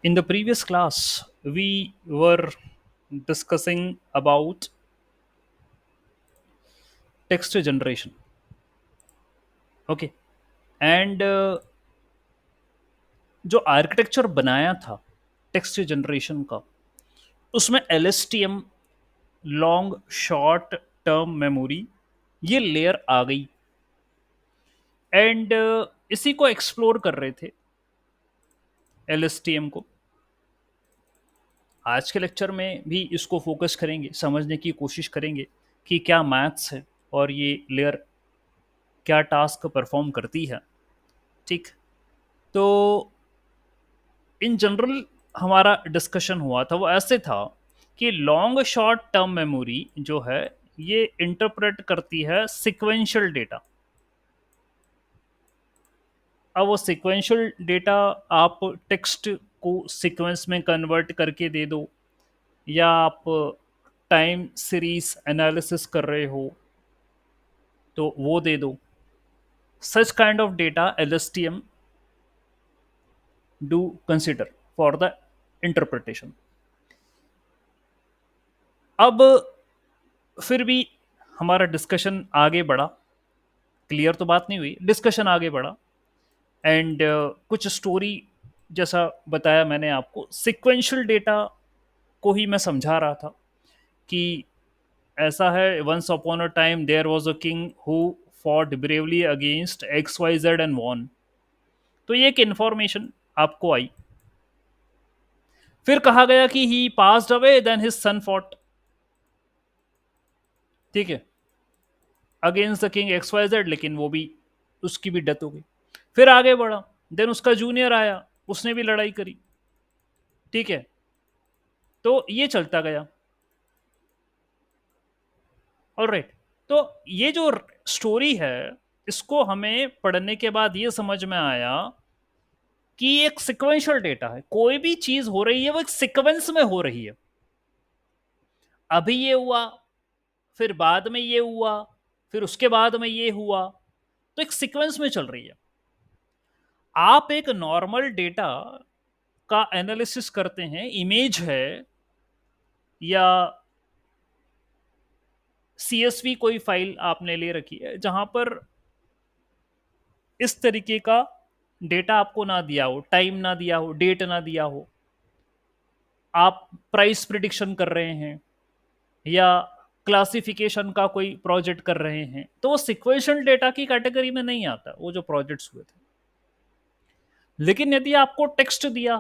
In the previous class, we were discussing about text generation. Okay, and जो architecture बनाया था text generation का, उसमें LSTM long short term memory ये layer आ गई। एंड इसी को एक्सप्लोर कर रहे थे, LSTM को। आज के लेक्चर में भी इसको फोकस करेंगे, समझने की कोशिश करेंगे कि क्या मैथ्स है और ये लेयर क्या टास्क परफॉर्म करती है। ठीक, तो इन जनरल हमारा डिस्कशन हुआ था वो ऐसे था कि लॉन्ग शॉर्ट टर्म मेमोरी जो है ये इंटरप्रेट करती है सिक्वेंशियल डेटा। अब वो सिक्वेंशियल डेटा आप टेक्स्ट को सीक्वेंस में कन्वर्ट करके दे दो, या आप टाइम सीरीज एनालिसिस कर रहे हो तो वो दे दो। Such kind of data LSTM do consider for the interpretation. अब फिर भी हमारा डिस्कशन आगे बढ़ा, क्लियर तो बात नहीं हुई, डिस्कशन आगे बढ़ा। एंड कुछ स्टोरी जैसा बताया मैंने आपको, सिक्वेंशियल डेटा को ही मैं समझा रहा था कि ऐसा है, once upon a time there was a king who fought bravely against XYZ and won. तो ये एक इंफॉर्मेशन आपको आई। फिर कहा गया कि he passed away then his son fought, ठीक है, अगेंस्ट द किंग XYZ, लेकिन वो भी, उसकी भी डेथ हो गई। फिर आगे बढ़ा, देन उसका जूनियर आया, उसने भी लड़ाई करी। ठीक है, तो ये चलता गया। ऑलराइट, तो ये जो स्टोरी है, इसको हमें पढ़ने के बाद ये समझ में आया कि एक सिक्वेंशियल डेटा है। कोई भी चीज हो रही है वो एक सीक्वेंस में हो रही है। अभी ये हुआ, फिर बाद में ये हुआ, फिर उसके बाद में ये हुआ, तो एक सीक्वेंस में चल रही है। आप एक नॉर्मल डेटा का एनालिसिस करते हैं, इमेज है या CSV कोई फाइल आपने ले रखी है जहां पर इस तरीके का डेटा आपको ना दिया हो, टाइम ना दिया हो, डेट ना दिया हो, आप प्राइस प्रिडिक्शन कर रहे हैं या क्लासिफिकेशन का कोई प्रोजेक्ट कर रहे हैं, तो वो सिक्वेंशियल डेटा की कैटेगरी में नहीं आता, वो जो प्रोजेक्ट्स हुए थे। लेकिन यदि आपको टेक्स्ट दिया,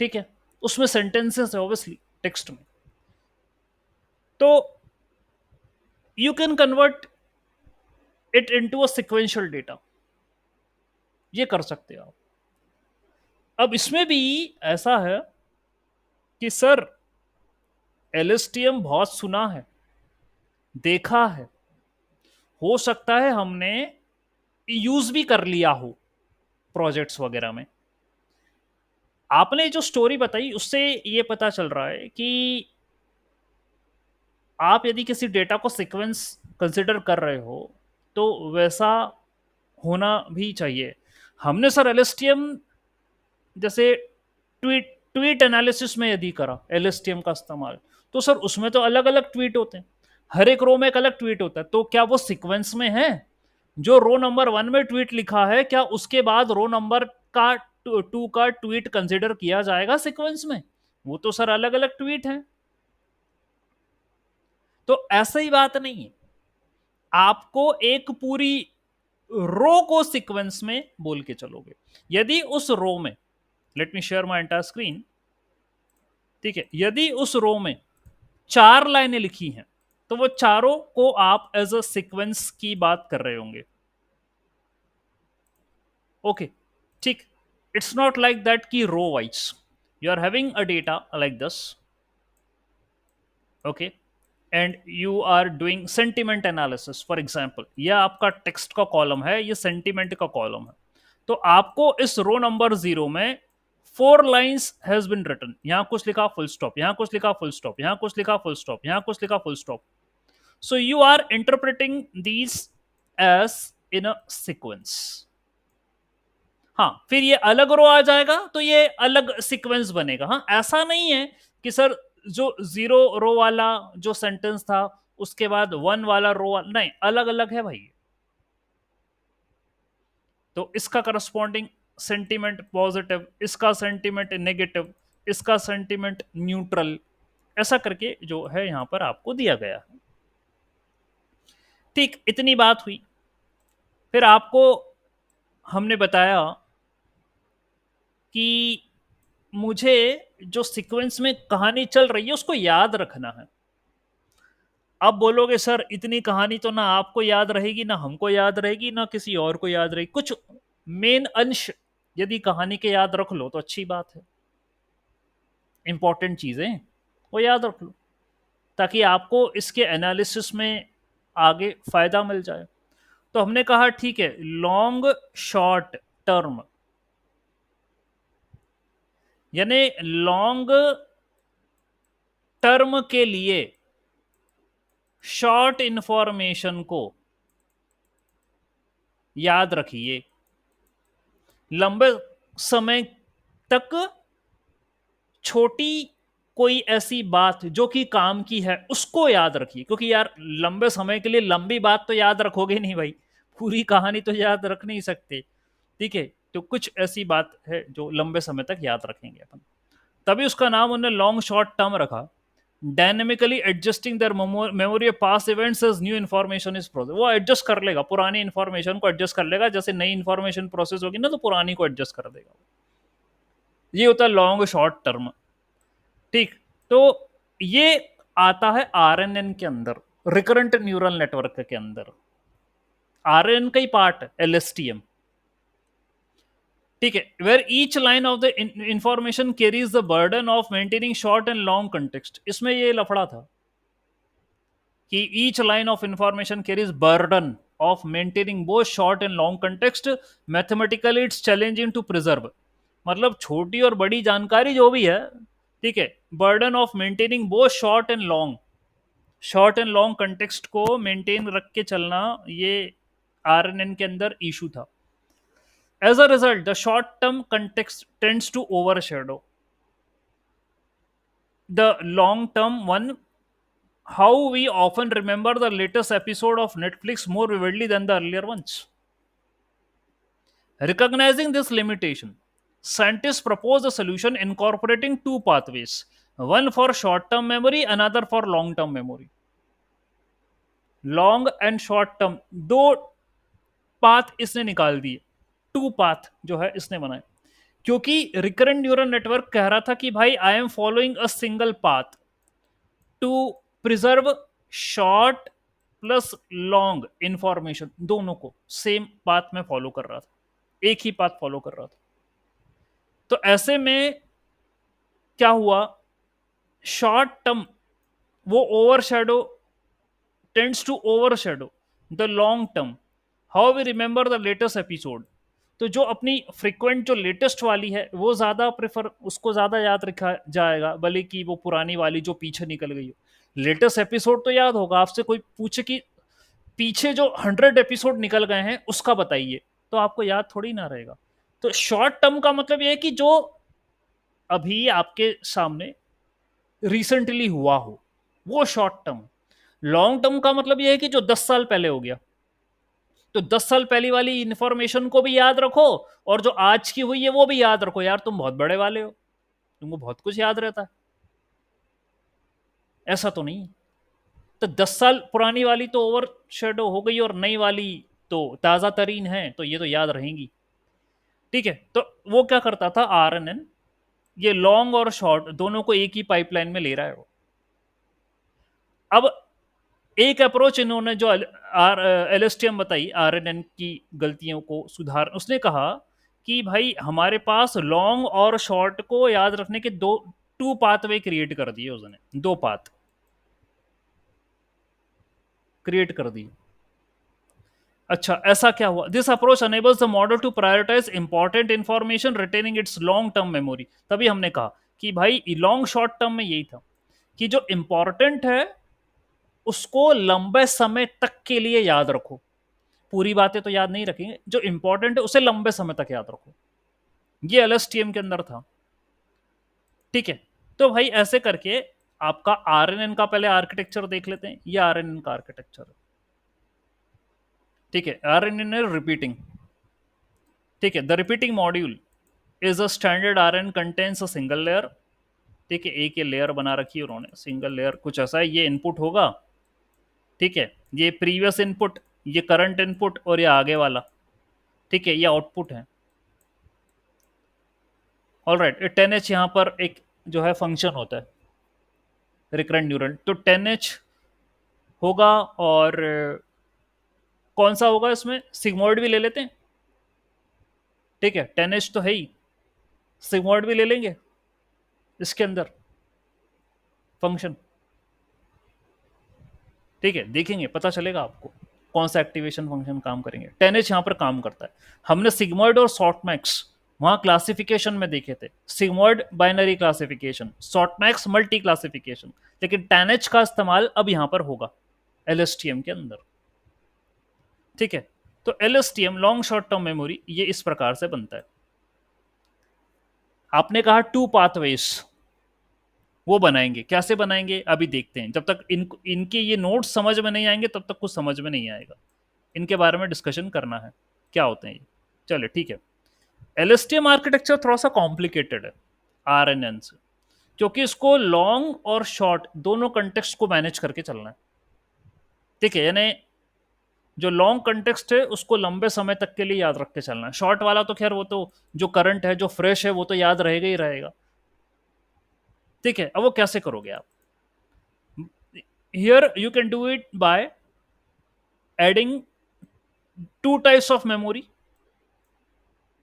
ठीक है, उसमें सेंटेंसेस है ऑब्वियसली टेक्स्ट में, तो you can convert it into a sequential data, ये कर सकते हो आप। अब इसमें भी ऐसा है कि सर LSTM बहुत सुना है, देखा है, हो सकता है हमने यूज भी कर लिया हो प्रोजेक्ट्स वगैरह में। आपने जो स्टोरी बताई उससे ये पता चल रहा है कि आप यदि किसी डेटा को सीक्वेंस कंसिडर कर रहे हो तो वैसा होना भी चाहिए। हमने सर LSTM जैसे ट्वीट ट्वीट एनालिसिस में यदि करा LSTM का इस्तेमाल, तो सर उसमें तो अलग अलग ट्वीट होते हैं, हर एक रो में एक अलग ट्वीट होता है, तो क्या वो सीक्वेंस में है? जो रो नंबर 1 में ट्वीट लिखा है, क्या उसके बाद रो नंबर का 2 का ट्वीट कंसिडर किया जाएगा सीक्वेंस में? वो तो सर अलग अलग ट्वीट है। तो ऐसा ही बात नहीं है, आपको एक पूरी रो को सीक्वेंस में बोल के चलोगे। यदि उस रो में, late me share my entire screen, ठीक है, यदि उस रो में 4 लाइनें लिखी हैं, तो वो चारों को आप एज अ सीक्वेंस की बात कर रहे होंगे। ओके, ठीक, इट्स नॉट लाइक दैट की row wise you are having a data like this, okay, and you are doing sentiment analysis for example, यह आपका टेक्स्ट का कॉलम है, ये सेंटिमेंट का कॉलम है। तो आपको इस रो नंबर 0 में 4 लाइन्स हैज बिन रिटन, यहां कुछ लिखा फुल स्टॉप, यहां कुछ लिखा फुल स्टॉप, यहां कुछ लिखा फुल स्टॉप, यहां कुछ लिखा full stop. So you are interpreting these as in a sequence. हाँ, फिर ये अलग रो आ जाएगा तो ये अलग सीक्वेंस बनेगा। हाँ, ऐसा नहीं है कि सर जो जीरो रो वाला जो सेंटेंस था उसके बाद वन वाला रो वाला, नहीं, अलग अलग है भाई। तो इसका करस्पॉन्डिंग सेंटीमेंट पॉजिटिव, इसका सेंटीमेंट नेगेटिव, इसका सेंटीमेंट न्यूट्रल, ऐसा करके जो है यहां पर आपको दिया गया है। ठीक, इतनी बात हुई। फिर आपको हमने बताया कि मुझे जो सीक्वेंस में कहानी चल रही है उसको याद रखना है। अब बोलोगे सर इतनी कहानी तो ना आपको याद रहेगी, ना हमको याद रहेगी, ना किसी और को याद रहेगी। कुछ मेन अंश यदि कहानी के याद रख लो तो अच्छी बात है, इंपॉर्टेंट चीजें वो याद रख लो ताकि आपको इसके एनालिसिस में आगे फायदा मिल जाए। तो हमने कहा ठीक है, लॉन्ग शॉर्ट टर्म, यानी लॉन्ग टर्म के लिए शॉर्ट इंफॉर्मेशन को याद रखिए, लंबे समय तक छोटी कोई ऐसी बात जो कि काम की है उसको याद रखिए, क्योंकि यार लंबे समय के लिए लंबी बात तो याद रखोगे नहीं भाई, पूरी कहानी तो याद रख नहीं सकते। ठीक है, तो कुछ ऐसी बात है जो लंबे समय तक याद रखेंगे अपन, तभी उसका नाम उन्होंने लॉन्ग शॉर्ट टर्म रखा। Dynamically adjusting their memory of past events as new information is process, वो एडजस्ट कर लेगा, पुरानी इन्फॉर्मेशन को एडजस्ट कर लेगा, जैसे नई इन्फॉर्मेशन प्रोसेस होगी ना तो पुरानी को एडजस्ट कर देगा। ये होता है लॉन्ग शॉर्ट टर्म। ठीक, तो ये आता है आरएनएन के अंदर, रिकरेंट न्यूरल नेटवर्क के अंदर। आरएनएन का ही पार्ट है एलएसटीएम। ठीक है, where each line of the information carries the burden of maintaining short and long context. इसमें ये लफड़ा था कि each line of information carries burden of maintaining both short and long context, mathematically it's challenging to preserve. मतलब छोटी और बड़ी जानकारी जो भी है, ठीक है, burden of maintaining both short and long context को मेंटेन रख के चलना, ये आरएनएन के अंदर इशू था। As a result, the short-term context tends to overshadow the long-term one. How we often remember the latest episode of Netflix more vividly than the earlier ones. Recognizing this limitation, scientists propose a solution incorporating two pathways, one for short-term memory, another for long-term memory. Long and short term दो path इसने निकाल दिए, to path जो है इसने बनाए, क्योंकि recurrent neural network कह रहा था कि भाई I am following a single path to preserve short plus long information, दोनों को सेम पाथ में फॉलो कर रहा था, एक ही पाथ फॉलो कर रहा था। तो ऐसे में क्या हुआ, शॉर्ट टर्म वो overshadow tends to overshadow the long term, how we remember the latest episode. तो जो अपनी फ्रिक्वेंट जो लेटेस्ट वाली है वो ज्यादा प्रेफर, उसको ज्यादा याद रखा जाएगा, भले कि वो पुरानी वाली जो पीछे निकल गई हो। लेटेस्ट एपिसोड तो याद होगा, आपसे कोई पूछे कि पीछे जो 100 एपिसोड निकल गए हैं उसका बताइए, तो आपको याद थोड़ी ना रहेगा। तो शॉर्ट टर्म का मतलब यह है कि जो अभी आपके सामने रिसेंटली हुआ हो वो शॉर्ट टर्म। लॉन्ग टर्म का मतलब यह है कि जो 10 साल पहले हो गया, तो 10 साल पहली वाली इंफॉर्मेशन को भी याद रखो और जो आज की हुई है वो भी याद रखो। यार तुम बहुत बड़े वाले हो, तुमको बहुत कुछ याद रहता है, ऐसा तो नहीं। तो 10 साल पुरानी वाली तो ओवर शेडो हो गई और नई वाली तो ताजा तरीन है, तो ये तो याद रहेंगी। ठीक है, तो वो क्या करता था आरएनएन, ये लॉन्ग और शॉर्ट दोनों को एक ही पाइपलाइन में ले रहा है वो। अब एक अप्रोच इन्होंने जो एलएसटीएम बताई आरएनएन की गलतियों को सुधार, उसने कहा कि भाई हमारे पास लॉन्ग और शॉर्ट को याद रखने के दो टू पाथवे क्रिएट कर दिए, उसने दो पाथ क्रिएट कर दिए। अच्छा, ऐसा क्या हुआ, this approach enables the model to prioritise important information retaining its long term memory. तभी हमने कहा कि भाई लॉन्ग शॉर्ट टर्म में यही था कि जो इंपॉर्टेंट है उसको लंबे समय तक के लिए याद रखो, पूरी बातें तो याद नहीं रखेंगे, जो इंपॉर्टेंट है उसे लंबे समय तक याद रखो। ये LSTM के अंदर था। ठीक है, तो भाई ऐसे करके आपका RNN का पहले आर्किटेक्चर देख लेते हैं। ये RNN का आर्किटेक्चर है। ठीक है, RNN है रिपीटिंग। ठीक है, the repeating module is a standard RNN contains a single layer. ठीक है, एक ये लेयर बना रखी है उन्होंने, सिंगल लेयर कुछ ऐसा है। ये इनपुट होगा। ठीक है, ये प्रीवियस इनपुट, ये करंट इनपुट, और ये आगे वाला। ठीक है, ये आउटपुट है। ऑल राइट, 10H यहाँ पर एक जो है फंक्शन होता है, रिकरेंट न्यूरल। तो 10H होगा, और कौन सा होगा इसमें, सिग्मोइड भी ले लेते हैं। ठीक है, 10H तो है ही, सिग्मोइड भी ले लेंगे इसके अंदर फंक्शन। ठीक है, देखेंगे, पता चलेगा आपको कौन सा एक्टिवेशन फंक्शन काम करेंगे। 10H यहाँ पर काम करता है। हमने सिग्मोइड और शॉर्टमैक्स वहां क्लासिफिकेशन में देखे थे। Sigmoid binary classification, softmax multi classification. लेकिन 10H का इस्तेमाल अब यहां पर होगा LSTM के अंदर। ठीक है, तो LSTM long short term memory ये इस प्रकार से बनता है। आपने कहा टू पाथवेज, वो बनाएंगे, कैसे बनाएंगे अभी देखते हैं। जब तक इनके ये नोट्स समझ में नहीं आएंगे तब तक कुछ समझ में नहीं आएगा। इनके बारे में डिस्कशन करना है, क्या होते हैं ये। चलिए ठीक है, LSTM आर्किटेक्चर थोड़ा सा कॉम्प्लिकेटेड है RNN से, क्योंकि इसको लॉन्ग और शॉर्ट दोनों कंटेक्स्ट को मैनेज करके चलना है। ठीक है, यानी जो लॉन्ग कंटेक्स्ट है उसको लंबे समय तक के लिए याद रख के चलना है। शॉर्ट वाला तो खैर वो तो जो करंट है, जो फ्रेश है, वो तो याद रहेगा ही रहेगा। ठीक है, अब वो कैसे करोगे आप। Here you can do it by adding two types of memory.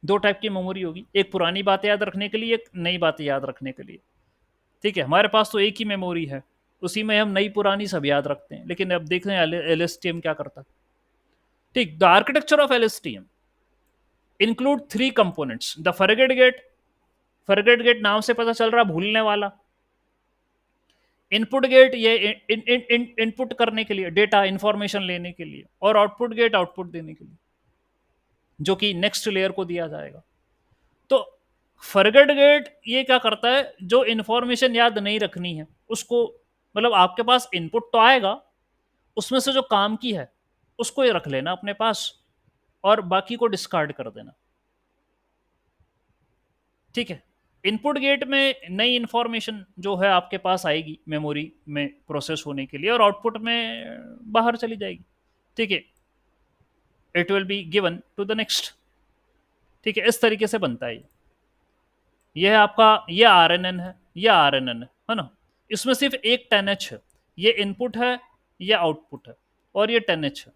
दो टाइप की मेमोरी होगी, एक पुरानी बातें याद रखने के लिए, एक नई बातें याद रखने के लिए। ठीक है, हमारे पास तो एक ही मेमोरी है, उसी में हम नई पुरानी सब याद रखते हैं। लेकिन अब देखते हैं LSTM क्या करता है। ठीक, the architecture of LSTM include three components. The forget gate, forget gate नाम से पता चल रहा भूलने वाला। इनपुट गेट ये इनपुट करने के लिए, डेटा इंफॉर्मेशन लेने के लिए। और आउटपुट गेट आउटपुट देने के लिए, जो कि नेक्स्ट लेयर को दिया जाएगा। तो फॉरगेट गेट ये क्या करता है, जो इंफॉर्मेशन याद नहीं रखनी है उसको, मतलब आपके पास इनपुट तो आएगा, उसमें से जो काम की है उसको ये रख लेना अपने पास, और बाकी को डिस्कार्ड कर देना। ठीक है, इनपुट गेट में नई इंफॉर्मेशन जो है आपके पास आएगी मेमोरी में प्रोसेस होने के लिए, और आउटपुट में बाहर चली जाएगी। ठीक है, it will be given to the next. ठीक है, इस तरीके से बनता है ये है आपका, ये RNN है, ये RNN है ना। इसमें सिर्फ एक 10H है, ये इनपुट है, ये आउटपुट है, और ये 10H है।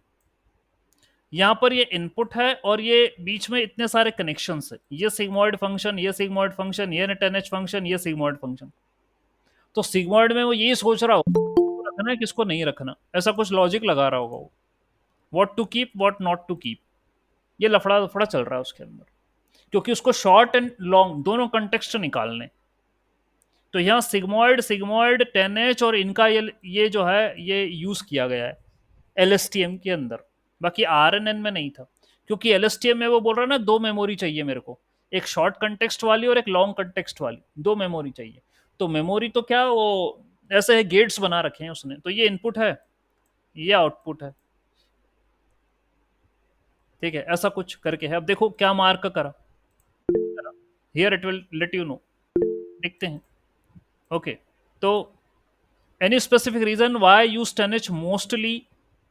यहाँ पर ये इनपुट है, और ये बीच में इतने सारे कनेक्शंस है, ये सिग्मोइड फंक्शन, ये सिग्मोइड फंक्शन, ये 10H फंक्शन, ये सिग्मोइड फंक्शन। तो सिग्मोइड में वो यही सोच रहा होगा रखना है किसको नहीं रखना, ऐसा कुछ लॉजिक लगा रहा होगा वो, what to keep what not to keep. ये लफड़ा लफड़ा चल रहा है उसके अंदर, क्योंकि उसको शॉर्ट एंड लॉन्ग दोनों कंटेक्स्ट निकालने। तो यहाँ सिग्मोइड, सिग्मोइड 10H और इनका ये जो है ये यूज किया गया है LSTM के अंदर, बाकी RNN में नहीं था। क्योंकि LSTM में वो बोल रहा है ना, दो मेमोरी चाहिए मेरे को, एक शॉर्ट कंटेक्स्ट वाली और एक लॉन्ग कंटेक्स्ट वाली, दो मेमोरी चाहिए। तो मेमोरी तो क्या वो ऐसे है, गेट्स बना रखे हैं उसने। तो ये इनपुट है, ये आउटपुट है। ठीक है, ऐसा कुछ करके है। अब देखो क्या मार्क करा, here it will let you know. देखते हैं। ओके, तो any specific reason why use 10H mostly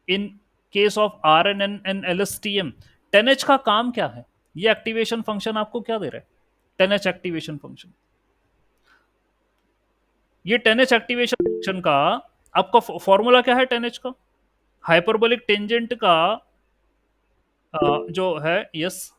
in case of RNN and LSTM? 10H का काम क्या है, ये एक्टिवेशन फंक्शन आपको क्या दे रहा है। 10H एक्टिवेशन फंक्शन, ये 10H एक्टिवेशन फंक्शन का आपका फॉर्मूला क्या है 10H का, हाइपरबोलिक टेंजेंट का जो है, यस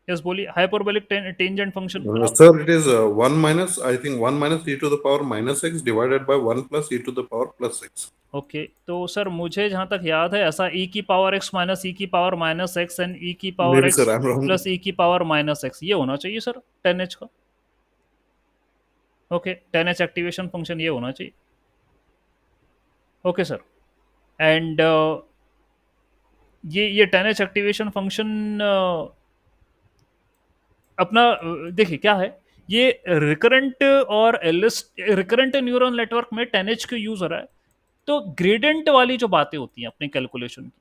यस बोलिए, हाइपरबोलिक टेंजेंट फंक्शन का। Sir, it is 1 minus, I think 1 minus e to the power minus x divided by 1 plus e to the power plus x. Okay, तो sir मुझे जहां तक याद है ऐसा e की पावर x माइनस ई की power minus x and e की पावर Maybe, x sir, I'm wrong. Plus e की पावर माइनस एक्स, ये होना चाहिए सर 10H का। ओके, 10H एक्टिवेशन फंक्शन ये होना चाहिए। ओके सर, एंड ये 10H एक्टिवेशन फंक्शन अपना देखिए क्या है, ये रिकरेंट और एलिस रिकरेंट न्यूरल नेटवर्क में 10H क्यों यूज हो रहा है? तो ग्रेडेंट वाली जो बातें होती हैं अपने कैलकुलेशन की,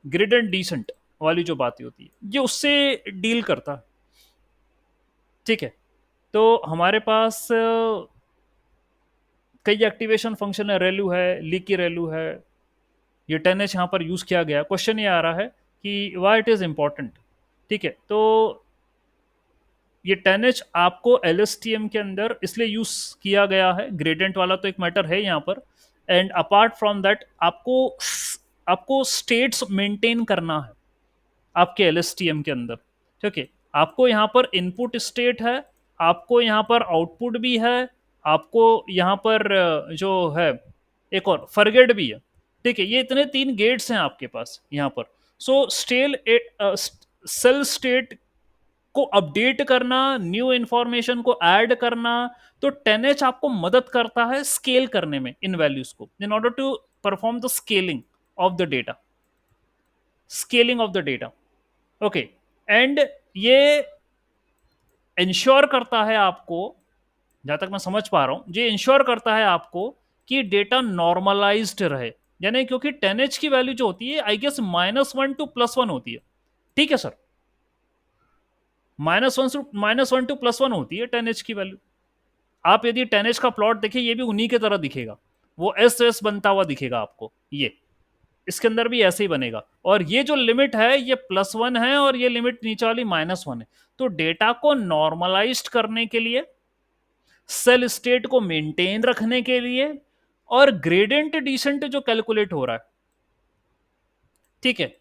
ग्रेडेंट डिसेंट वाली जो बातें होती है, ये उससे डील करता है। ठीक है, तो हमारे पास कई एक्टिवेशन फंक्शन है, रेलू है, लीकी रेलू है, ये 10H यहाँ पर यूज किया गया। क्वेश्चन ये आ रहा है कि वाई इट इज इंपॉर्टेंट। ठीक है, तो ये 10H आपको LSTM के अंदर इसलिए यूज किया गया है, ग्रेडियंट वाला तो एक मैटर है यहाँ पर, एंड अपार्ट फ्रॉम दैट आपको आपको स्टेट्स मेंटेन करना है आपके LSTM के अंदर। ठीक है, आपको यहाँ पर इनपुट स्टेट है, आपको यहाँ पर आउटपुट भी है, आपको यहाँ पर जो है एक और फॉरगेट भी है। ठीक है, ये इतने 3 गेट्स हैं आपके पास यहाँ पर। सो स्टेल सेल स्टेट को अपडेट करना, न्यू इंफॉर्मेशन को ऐड करना, तो 10H आपको मदद करता है स्केल करने में इन वैल्यूज को, in order to perform the scaling of the data, scaling of the data. Okay, and ये इंश्योर करता है आपको, जहां तक मैं समझ पा रहा हूं, ये इंश्योर करता है आपको कि डेटा नॉर्मलाइज्ड रहे। यानी क्योंकि 10H की वैल्यू जो होती है आई गेस -1 टू +1 होती है। ठीक है सर, -1 टू +1 होती है 10H की वैल्यू। आप यदि 10H का प्लॉट देखिए, ये भी उन्हीं की तरह दिखेगा, वो एस एस बनता हुआ दिखेगा आपको, ये इसके अंदर भी ऐसे ही बनेगा। और ये जो लिमिट है ये +1 है और ये लिमिट नीचे वाली -1 है। तो डेटा को नॉर्मलाइज करने के लिए, सेल स्टेट को मेंटेन रखने के लिए, और ग्रेडियंट डिसेंट जो कैलकुलेट हो रहा है, ठीक है,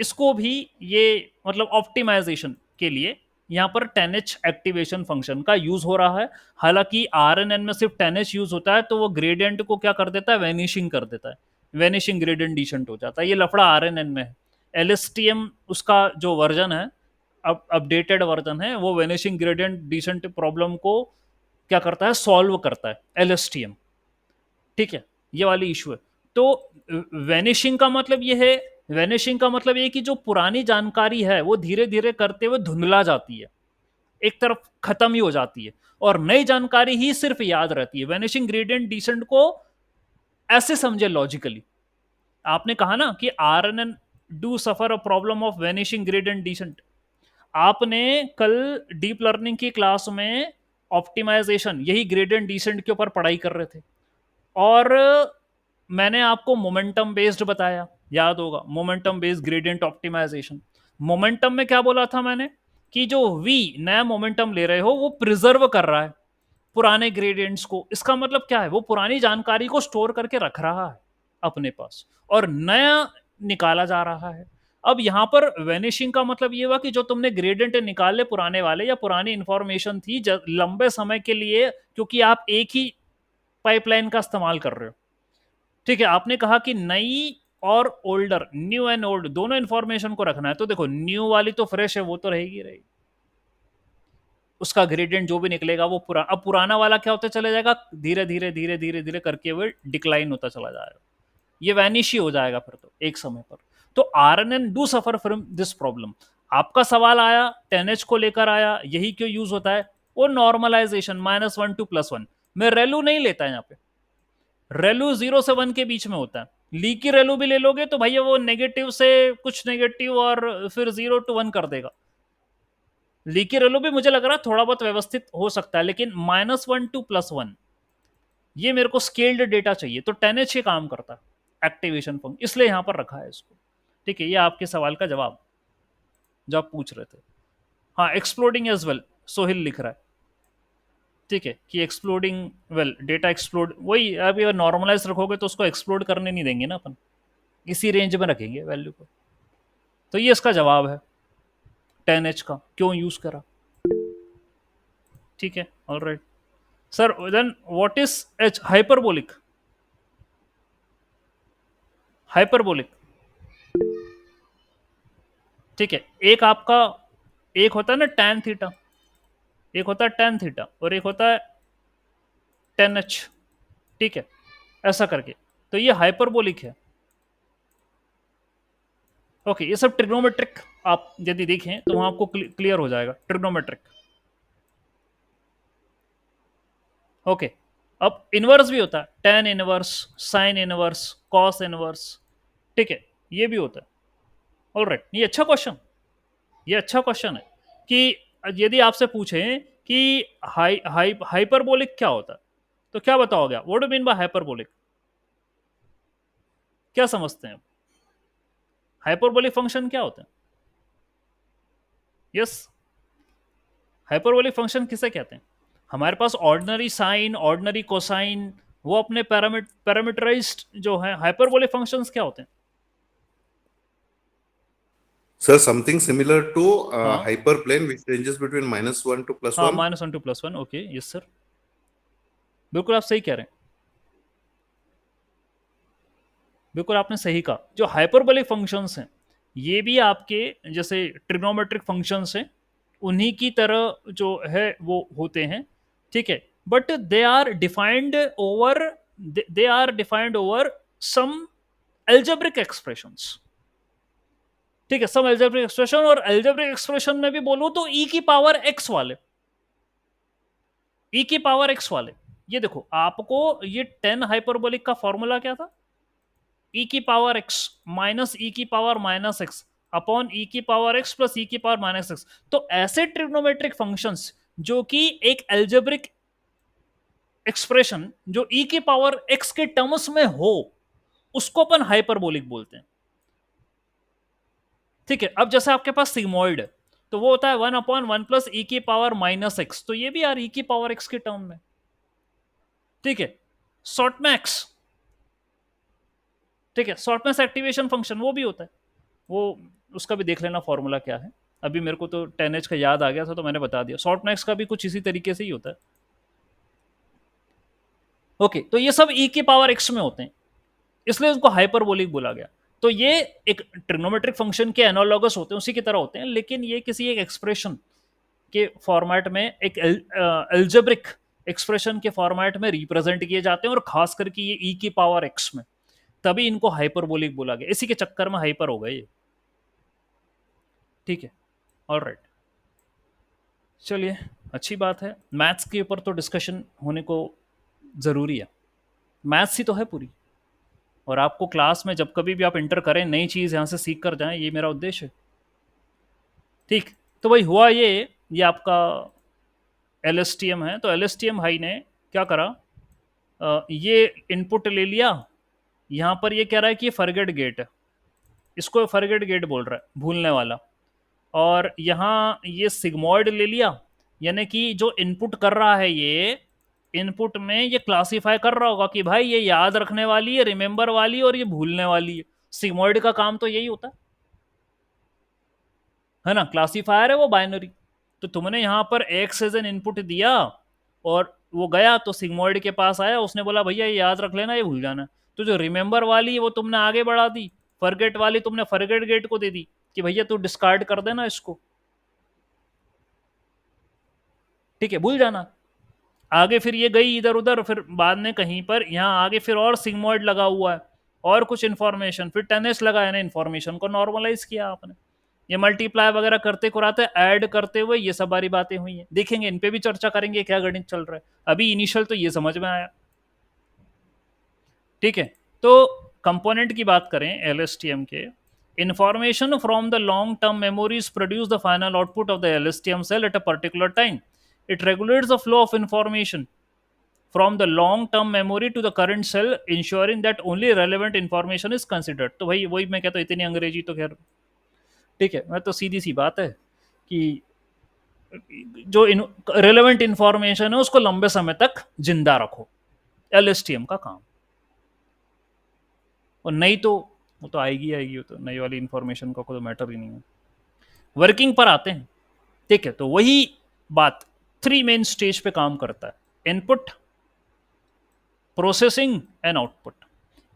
इसको भी ये मतलब ऑप्टिमाइजेशन के लिए यहां पर 10H एक्टिवेशन फंक्शन का यूज हो रहा है। हालांकि RNN में सिर्फ 10H यूज होता है, तो वो ग्रेडियंट को क्या कर देता है, वेनिशिंग कर देता है, वेनिशिंग ग्रेडियंट डिसेंट हो जाता है। ये लफड़ा RNN में है। LSTM उसका जो वर्जन है, अब अपडेटेड वर्जन है, वो वेनिशिंग ग्रेडियंट डिसेंट प्रॉब्लम को क्या करता है, सॉल्व करता है LSTM। ठीक है, ये वाली इशू है। तो वेनिशिंग का मतलब ये है, वेनिशिंग का मतलब ये कि जो पुरानी जानकारी है वो धीरे धीरे करते हुए धुंधला जाती है, एक तरफ खत्म ही हो जाती है, और नई जानकारी ही सिर्फ याद रहती है। वेनिशिंग ग्रेडियंट डिसेंट को ऐसे समझे लॉजिकली। आपने कहा ना कि RNN do suffer a problem of vanishing gradient descent. आपने कल डीप लर्निंग की क्लास में ऑप्टिमाइजेशन, यही ग्रेडियंट डिसेंट के ऊपर पढ़ाई कर रहे थे, और मैंने आपको मोमेंटम बेस्ड बताया, याद होगा, momentum based gradient optimisation. Momentum में क्या बोला था मैंने, कि जो वी नया मोमेंटम ले रहे हो वो प्रिजर्व कर रहा है पुराने ग्रेडियंट्स को। इसका मतलब क्या है, वो पुरानी जानकारी को स्टोर करके रख रहा है अपने पास, और नया निकाला जा रहा है। अब यहां पर वेनिशिंग का मतलब ये हुआ कि जो तुमने ग्रेडियंट निकाले पुराने वाले, या पुरानी इंफॉर्मेशन थी लंबे समय के लिए, क्योंकि आप एक ही पाइपलाइन का इस्तेमाल कर रहे हो। ठीक है, आपने कहा कि नई और ओल्डर, न्यू एंड ओल्ड दोनों इंफॉर्मेशन को रखना है। तो देखो, न्यू वाली तो फ्रेश है, वो तो रहेगी रहेगी, उसका ग्रेडियंट जो भी निकलेगा वो अब पुराना वाला क्या होता चला जाएगा, धीरे धीरे धीरे धीरे धीरे करके वो डिक्लाइन होता चला जाएगा, ये वैनिश ही हो जाएगा फिर तो एक समय पर। तो RNN do suffer from this problem. आपका सवाल आया 10H को लेकर आया, यही क्यों यूज होता है, वो नॉर्मलाइजेशन -1 टू +1 में रेलू नहीं लेता है। यहाँ पे रेलू 0 से 1 के बीच में होता है। लीकी रेलू भी ले लोगे तो भैया वो नेगेटिव से कुछ नेगेटिव और फिर 0 to 1 कर देगा। लीकी रेलू भी मुझे लग रहा है थोड़ा बहुत व्यवस्थित हो सकता है, लेकिन -1 टू +1 ये मेरे को स्केल्ड डेटा चाहिए, तो 10H ही काम करता है एक्टिवेशन फंक्शन, इसलिए यहां पर रखा है इसको। ठीक है, ये आपके सवाल का जवाब जो आप पूछ रहे थे। हाँ, एक्सप्लोडिंग एज वेल, सोहिल लिख रहा है। ठीक है, कि एक्सप्लोडिंग वेल, डेटा एक्सप्लोड, वही अभी अगर नॉर्मलाइज रखोगे तो उसको एक्सप्लोड करने नहीं देंगे ना अपन, इसी रेंज में रखेंगे वैल्यू को। तो ये इसका जवाब है 10H का क्यों यूज करा। ठीक है, all right sir. Then what is H, hyperbolic, hyperbolic. ठीक है, एक आपका, एक होता है ना tan थीटा, एक होता है tan थीटा, और एक होता है 10H। ठीक है, ऐसा करके, तो ये हाइपरबोलिक है। ओके, ये सब ट्रिग्नोमेट्रिक आप यदि देखें तो वहां आपको क्लियर हो जाएगा, ट्रिग्नोमेट्रिक। ओके, अब इनवर्स भी होता है, tan inverse, sine inverse, cos inverse, ठीक है, ये भी होता है। ऑलराइट, ये अच्छा क्वेश्चन, ये अच्छा क्वेश्चन है कि यदि आपसे पूछें कि हाइपरबोलिक क्या होता है, तो क्या बताओगे आप? What do mean by hyperbolic? क्या समझते हैं? हाइपरबोलिक फंक्शन क्या होता है? यस, हाइपरबोलिक फंक्शन किसे कहते हैं? हमारे पास ऑर्डिनरी साइन, ऑर्डिनरी कोसाइन, वो अपने पैरामीटराइज्ड जो है, हाइपरबोलिक फंक्शंस क्या होते हैं? Sir, something similar to हाँ, hyperplane which ranges between -1 to plus हाँ, 1. -1 to +1, ओके, यस सर, बिल्कुल आप सही कह रहे हैं, बिल्कुल आपने सही कहा। जो हाइपरबोलिक फंक्शंस हैं, ये भी आपके जैसे ट्रिग्नोमेट्रिक फंक्शंस हैं, उन्हीं की तरह जो है वो होते हैं, ठीक है, but they are defined over some algebraic expressions, ठीक है, सम एल्जेब्रिक एक्सप्रेशन, और एल्जेब्रिक एक्सप्रेशन में भी बोलूं तो ई की पावर एक्स वाले, ई की पावर एक्स वाले, ये देखो आपको, ये 10 हाइपरबोलिक का फॉर्मूला क्या था? ई की पावर एक्स माइनस ई की पावर माइनस एक्स अपॉन ई की पावर एक्स प्लस ई की पावर माइनस एक्स। तो ऐसे ट्रिग्नोमेट्रिक फंक्शंस जो कि एक एल्जेब्रिक एक्सप्रेशन जो ई की पावर एक्स के टर्म्स में हो, उसको अपन हाइपरबोलिक बोलते हैं, ठीक है। अब जैसे आपके पास सिग्मोइड है, तो वो होता है 1/1 प्लस ई की पावर माइनस एक्स, तो ये भी यार ई की पावर एक्स के टर्म में, ठीक है। शॉर्टमैक्स, ठीक है, शॉर्टमैक्स एक्टिवेशन फंक्शन वो भी होता है, वो उसका भी देख लेना फॉर्मूला क्या है। अभी मेरे को तो 10H का याद आ गया था तो मैंने बता दिया। शॉर्ट मैक्स का भी कुछ इसी तरीके से ही होता है। ओके, तो ये सब ई की पावर एक्स में होते हैं, इसलिए उसको हाइपरबोलिक बोला गया। तो ये एक ट्रिग्नोमेट्रिक फंक्शन के एनालॉगस होते हैं, उसी की तरह होते हैं, लेकिन ये किसी एक एक्सप्रेशन के फॉर्मेट में, एक एल्जेब्रिक एक्सप्रेशन के फॉर्मेट में रिप्रेजेंट किए जाते हैं, और खास करके ये ई की पावर एक्स में, तभी इनको हाइपरबोलिक बोला गया, इसी के चक्कर में हाइपर हो गए ये, ठीक है। ऑलराइट, चलिए, अच्छी बात है, मैथ्स के ऊपर तो डिस्कशन होने को ज़रूरी है, मैथ्स ही तो है पूरी, और आपको क्लास में जब कभी भी आप इंटर करें, नई चीज़ यहाँ से सीख कर जाएं, ये मेरा उद्देश्य है, ठीक। तो भाई हुआ ये आपका एल एस टी एम है, तो एल एस टी एम भाई ने क्या करा, ये इनपुट ले लिया, यहाँ पर ये कह रहा है कि ये फॉरगेट गेट है, इसको फॉरगेट गेट बोल रहा है, भूलने वाला, और यहाँ ये सिग्मॉइड ले लिया, यानी कि जो इनपुट कर रहा है, ये इनपुट में ये क्लासीफाई कर रहा होगा कि भाई ये याद रखने वाली है, रिमेंबर वाली, और ये भूलने वाली है। सिग्मॉइड का काम तो यही होता है ना, क्लासीफायर है वो बाइनरी। तो तुमने यहाँ पर एक्स एज एन इनपुट दिया, और वो गया तो सिग्मॉइड के पास आया, उसने बोला भैया ये याद रख लेना, ये भूल जाना। तो जो रिमेंबर वाली है वो तुमने आगे बढ़ा दी, फॉरगेट वाली तुमने फॉरगेट गेट को दे दी कि भैया तू डिस्कार्ड कर देना इसको, ठीक है, भूल जाना। आगे फिर ये गई इधर उधर, फिर बाद में कहीं पर यहाँ आगे फिर और सिग्मॉइड लगा हुआ है, और कुछ इन्फॉर्मेशन, फिर 10s लगा है ना, इन्फॉर्मेशन को नॉर्मलाइज किया आपने, ये मल्टीप्लाई वगैरह करते कराते ऐड करते हुए ये सब बारी बातें हुई हैं, देखेंगे इन पे भी चर्चा करेंगे क्या गणित चल रहा है। अभी इनिशियल तो ये समझ में आया, ठीक है। तो कंपोनेंट की बात करें एल के, information from the long term memories produce the final output of the LSTM cell at a particular time. It regulates the flow of information from the long term memory to the current cell, ensuring that only relevant information is considered। तो भाई वही मैं कहता हूँ, इतनी अंग्रेजी तो खैर, ठीक है, मैं तो सीधी सी बात है कि जो रेलेवेंट इंफॉर्मेशन है उसको लंबे समय तक जिंदा रखो, एलएसटीएम का काम। और नहीं तो वो तो आएगी आएगी, वो तो नई वाली इंफॉर्मेशन का कोई मैटर ही नहीं है। वर्किंग पर आते हैं, ठीक है, तो वही बात 3 मेन स्टेज पे काम करता है, input, processing and output.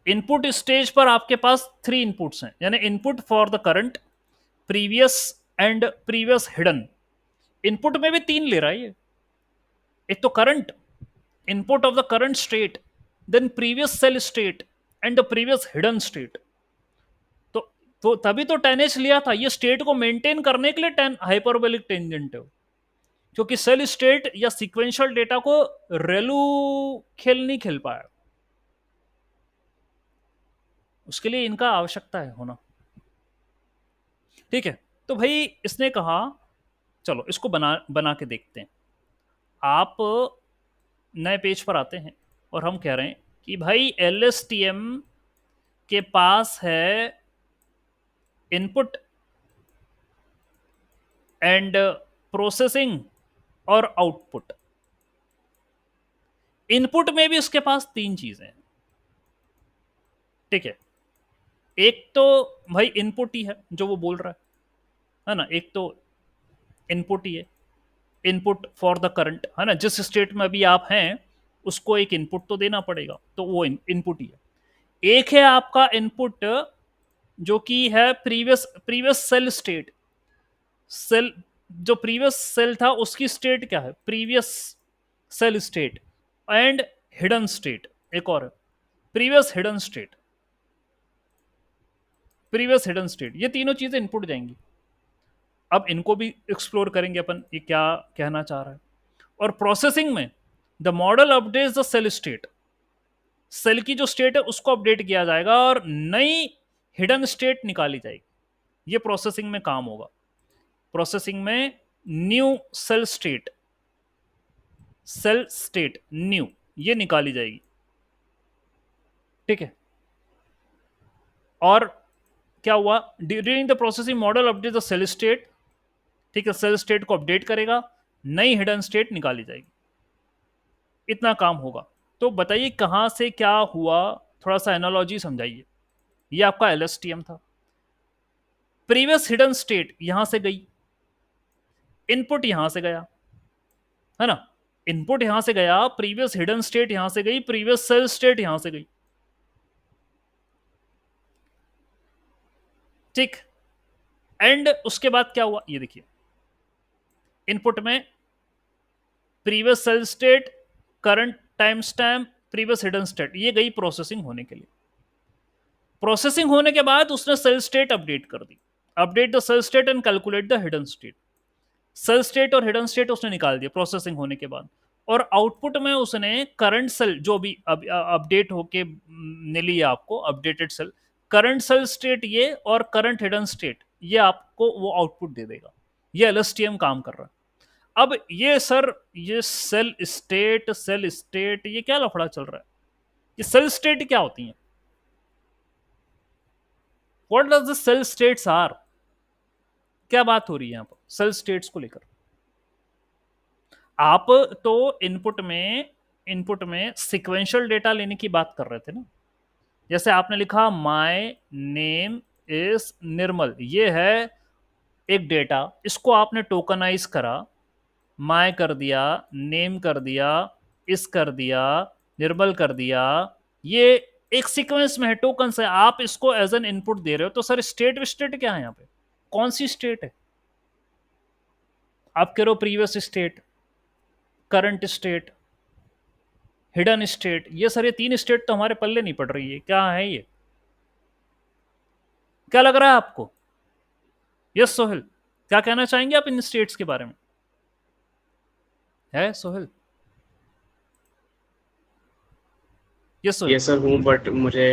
Input stage पर आपके पास 3 इनपुट्स हैं, यानी input for the current, previous and previous hidden. Input में भी 3 ले रहा है ये, एक तो current, input of the current state, then previous cell state and the previous hidden state. तो तभी तो 10H लिया था, ये स्टेट को मेंटेन करने के लिए 10 हाइपरबोलिक टेंजेंट है, क्योंकि सेल स्टेट या सीक्वेंशियल डेटा को रेलू खेल नहीं खेल पाया, उसके लिए इनका आवश्यकता है होना। ठीक है, तो भाई इसने कहा चलो इसको बना बना के देखते हैं। आप नए पेज पर आते हैं और हम कह रहे हैं कि भाई LSTM के पास है इनपुट एंड प्रोसेसिंग और आउटपुट। इनपुट में भी उसके पास तीन चीजें हैं। ठीक है, एक तो भाई इनपुट ही है जो वो बोल रहा है ना, एक तो इनपुट ही है, इनपुट फॉर द करंट, है ना, जिस स्टेट में अभी आप हैं उसको एक इनपुट तो देना पड़ेगा, तो वो इनपुट ही है। एक है आपका इनपुट जो कि है previous previous cell state, cell जो प्रीवियस सेल था उसकी स्टेट क्या है, previous cell state and hidden state. एक और है previous hidden state, previous hidden state, ये तीनों चीजें इनपुट जाएंगी। अब इनको भी एक्सप्लोर करेंगे अपन, ये क्या कहना चाह रहा है। और प्रोसेसिंग में the model updates the cell state, cell की जो स्टेट है उसको अपडेट किया जाएगा और नई हिडन स्टेट निकाली जाएगी। ये प्रोसेसिंग में काम होगा। प्रोसेसिंग में new cell state, cell state new, ये निकाली जाएगी। ठीक है, और क्या हुआ, during the processing model update the cell state. ठीक है, सेल स्टेट को अपडेट करेगा, नई हिडन स्टेट निकाली जाएगी। इतना काम होगा। तो बताइए कहां से क्या हुआ, थोड़ा सा एनालॉजी समझाइए। ये आपका LSTM था, प्रीवियस हिडन स्टेट यहां से गई, इनपुट यहां से गया, है ना, इनपुट यहां से गया, प्रीवियस हिडन स्टेट यहां से गई, प्रीवियस सेल स्टेट यहां से गई। ठीक, एंड उसके बाद क्या हुआ, ये देखिए, इनपुट में previous cell state, current time stamp, previous hidden state, ये गई प्रोसेसिंग होने के लिए। प्रोसेसिंग होने के बाद उसने सेल स्टेट अपडेट कर दी, update the cell state and calculate the hidden state. Cell state और हिडन स्टेट उसने निकाल दिया प्रोसेसिंग होने के बाद। और आउटपुट में उसने करंट सेल जो भी अपडेट होके मिली है आपको, updated cell, current cell state ये और करंट हिडन स्टेट, ये आपको वो आउटपुट दे देगा। ये LSTM काम कर रहा है। अब ये सर, ये सेल स्टेट ये क्या लफड़ा चल रहा है, ये सेल स्टेट क्या होती है, what does the cell states are, क्या बात हो रही है यहाँ पर सेल स्टेट्स को लेकर। आप तो इनपुट में सिक्वेंशियल डेटा लेने की बात कर रहे थे ना, जैसे आपने लिखा माय नेम इज निर्मल, ये है एक डेटा, इसको आपने टोकनाइज करा, माय कर दिया, नेम कर दिया, इस कर दिया, निर्मल कर दिया, ये एक सीक्वेंस में है, टोकन से आप इसको एज एन इनपुट दे रहे हो। तो सर स्टेट स्टेट क्या है यहाँ पे, कौन सी स्टेट है, आप कह रहे हो previous state, current state, hidden state, ये सर ये तीन स्टेट तो हमारे पल्ले नहीं पड़ रही है, क्या है ये, क्या लग रहा है आपको। यस सोहेल, क्या कहना चाहेंगे आप इन स्टेट्स के बारे में, है सोहेल। यस सोहेल। ये सर हूँ बट मुझे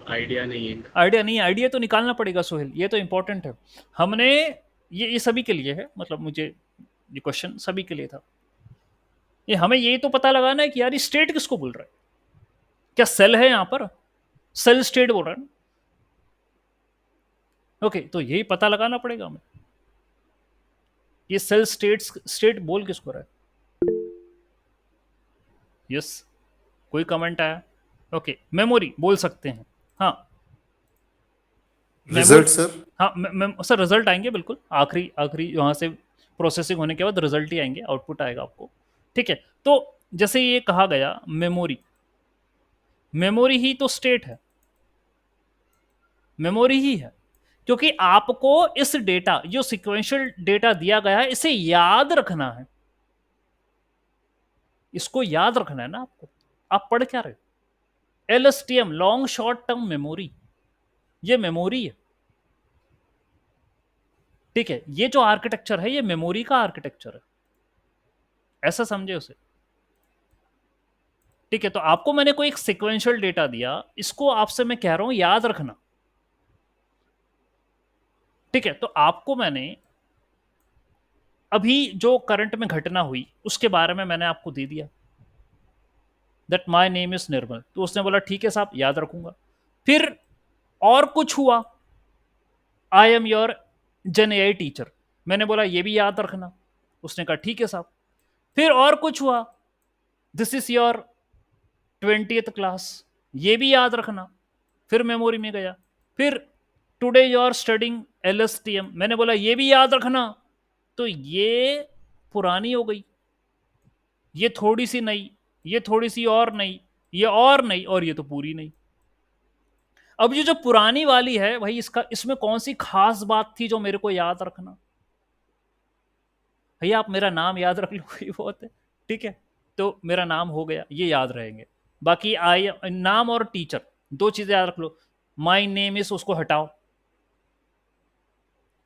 आइडिया नहीं है। आइडिया नहीं, आइडिया तो निकालना पड़ेगा सोहेल, ये तो इंपॉर्टेंट है। हमने ये सभी के लिए है, मतलब मुझे ये क्वेश्चन सभी के लिए था। ये हमें ये तो पता लगाना है कि यार स्टेट किसको बोल रहा है, क्या सेल है यहाँ पर, सेल स्टेट बोल रहा है ना। ओके, तो यही पता लगाना पड़ेगा हमें, ये सेल स्टेट बोल किसको रहा है। यस, कोई कमेंट आया, ओके, मेमोरी बोल सकते हैं। हाँ, रिजल्ट मेमोरी, सर। हाँ सर रिजल्ट आएंगे बिल्कुल, आखिरी आखिरी वहां से प्रोसेसिंग होने के बाद रिजल्ट ही आएंगे, आउटपुट आएगा आपको। ठीक है, तो जैसे ये कहा गया मेमोरी, मेमोरी ही तो स्टेट है, मेमोरी ही है, क्योंकि आपको इस डेटा जो सिक्वेंशियल डेटा दिया गया है इसे याद रखना है, इसको याद रखना है ना आपको। आप पढ़ क्या रहे, LSTM long short term memory, ये मेमोरी है। ठीक है, ये जो आर्किटेक्चर है ये मेमोरी का आर्किटेक्चर है। ऐसा समझे उसे। ठीक है, तो आपको मैंने कोई एक सिक्वेंशियल डेटा दिया, इसको आपसे मैं कह रहा हूं याद रखना। ठीक है, तो आपको मैंने अभी जो करंट में घटना हुई उसके बारे में मैंने आपको दे दिया, दैट माय नेम इज निर्मल। तो उसने बोला ठीक है साहब, याद रखूंगा। फिर और कुछ हुआ, I am your gen AI teacher, मैंने बोला ये भी याद रखना। उसने कहा ठीक है साहब। फिर और कुछ हुआ, this is your 20th class, ये भी याद रखना। फिर मेमोरी में गया। फिर today you are studying LSTM, मैंने बोला ये भी याद रखना। तो ये पुरानी हो गई, ये थोड़ी सी नई, ये थोड़ी सी और नई, ये और नई, और ये तो पूरी नहीं। अब ये जो पुरानी वाली है भाई, इसका इसमें कौन सी खास बात थी जो मेरे को याद रखना? भैया आप मेरा नाम याद रख लो, वही बहुत है। ठीक है, तो मेरा नाम हो गया, ये याद रहेंगे। बाकी आई नाम और टीचर, दो चीजें याद रख लो। माई नेम इज उसको हटाओ,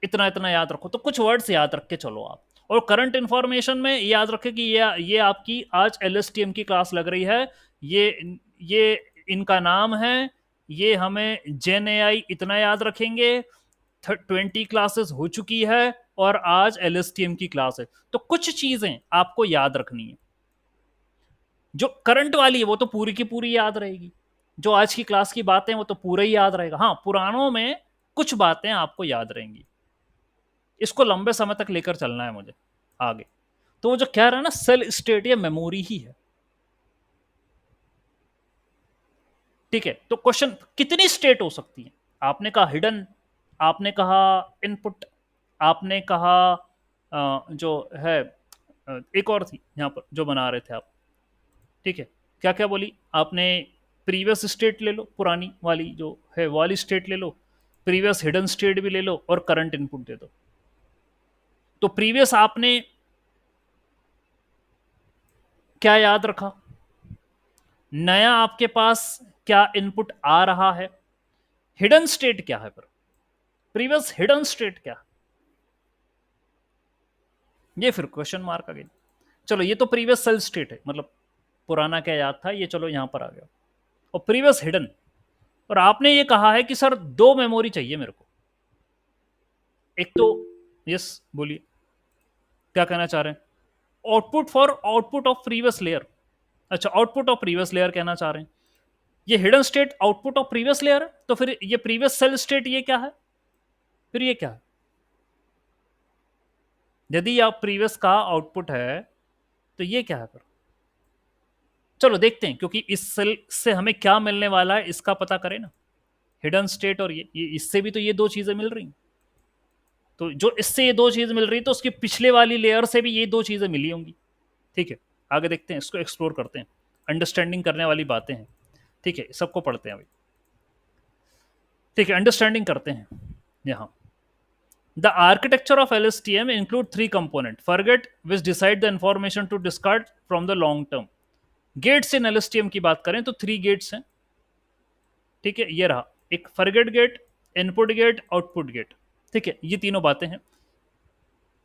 इतना इतना याद रखो। तो कुछ वर्ड्स याद रख के चलो आप। और करंट इंफॉर्मेशन में याद रखें कि ये आपकी आज LSTM की क्लास लग रही है, ये इनका नाम है, ये हमें जेन AI इतना याद रखेंगे, 20 क्लासेस हो चुकी है और आज LSTM की क्लास है। तो कुछ चीजें आपको याद रखनी है। जो करंट वाली है वो तो पूरी की पूरी याद रहेगी, जो आज की क्लास की बातें वो तो पूरा ही याद रहेगा। हाँ, पुरानों में कुछ बातें आपको याद रहेंगी। इसको लंबे समय तक लेकर चलना है मुझे आगे। तो वो जो कह रहा है ना, सेल स्टेट या मेमोरी ही है। ठीक है, तो क्वेश्चन कितनी स्टेट हो सकती है? आपने कहा हिडन, आपने कहा इनपुट, आपने कहा जो है एक और थी यहाँ पर जो बना रहे थे आप। ठीक है, क्या क्या बोली आपने? प्रीवियस स्टेट ले लो, पुरानी वाली जो है वो वाली स्टेट ले लो, प्रीवियस हिडन स्टेट भी ले लो, और करंट इनपुट दे दो। तो प्रीवियस आपने क्या याद रखा? नया आपके पास क्या इनपुट आ रहा है? हिडन स्टेट क्या है? पर प्रीवियस हिडन स्टेट क्या? ये फिर क्वेश्चन मार्क अगेन। चलो, ये तो प्रीवियस सेल स्टेट है, मतलब पुराना क्या याद था, ये चलो यहां पर आ गया। और प्रीवियस हिडन, और आपने ये कहा है कि सर दो मेमोरी चाहिए मेरे को। एक तो, यस बोलिए, क्या कहना चाह रहे हैं? Output for output of previous layer. अच्छा, आउटपुट ऑफ प्रीवियस लेयर कहना चाह रहे हैं। ये hidden state output of previous layer है, तो फिर ये प्रीवियस सेल स्टेट ये क्या है? फिर ये क्या है? यदि आप प्रीवियस का आउटपुट है तो ये क्या है फिर? चलो देखते हैं, क्योंकि इस सेल से हमें क्या मिलने वाला है इसका पता करें ना। हिडन स्टेट और ये इससे भी तो ये दो चीजें मिल रही। तो जो इससे ये दो चीज मिल रही तो उसकी पिछले वाली लेयर से भी ये दो चीजें मिली होंगी। ठीक है, आगे देखते हैं, इसको एक्सप्लोर करते हैं। अंडरस्टैंडिंग करने वाली बातें हैं। ठीक है, सबको पढ़ते हैं अभी। ठीक है, अंडरस्टैंडिंग करते हैं यहाँ। The architecture of LSTM include three components. Forget which decide the information to discard from the long term. Gates in LSTM की बात करें तो 3 गेट्स हैं। ठीक है, ये रहा एक forget gate, input gate, output gate. ठीक है, ये तीनों बातें हैं।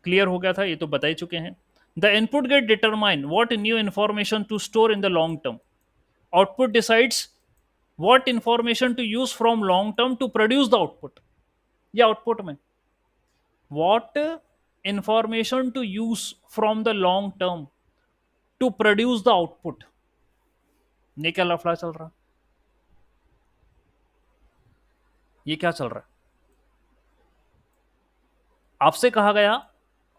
क्लियर हो गया था, ये तो बता ही चुके हैं। The input gate determine what new information to store in the long term. Output decides what information to use from long term to produce the output. या आउटपुट में what information to use from the long term to produce the output। ये क्या लफड़ा चल रहा? ये क्या चल रहा है? आपसे कहा गया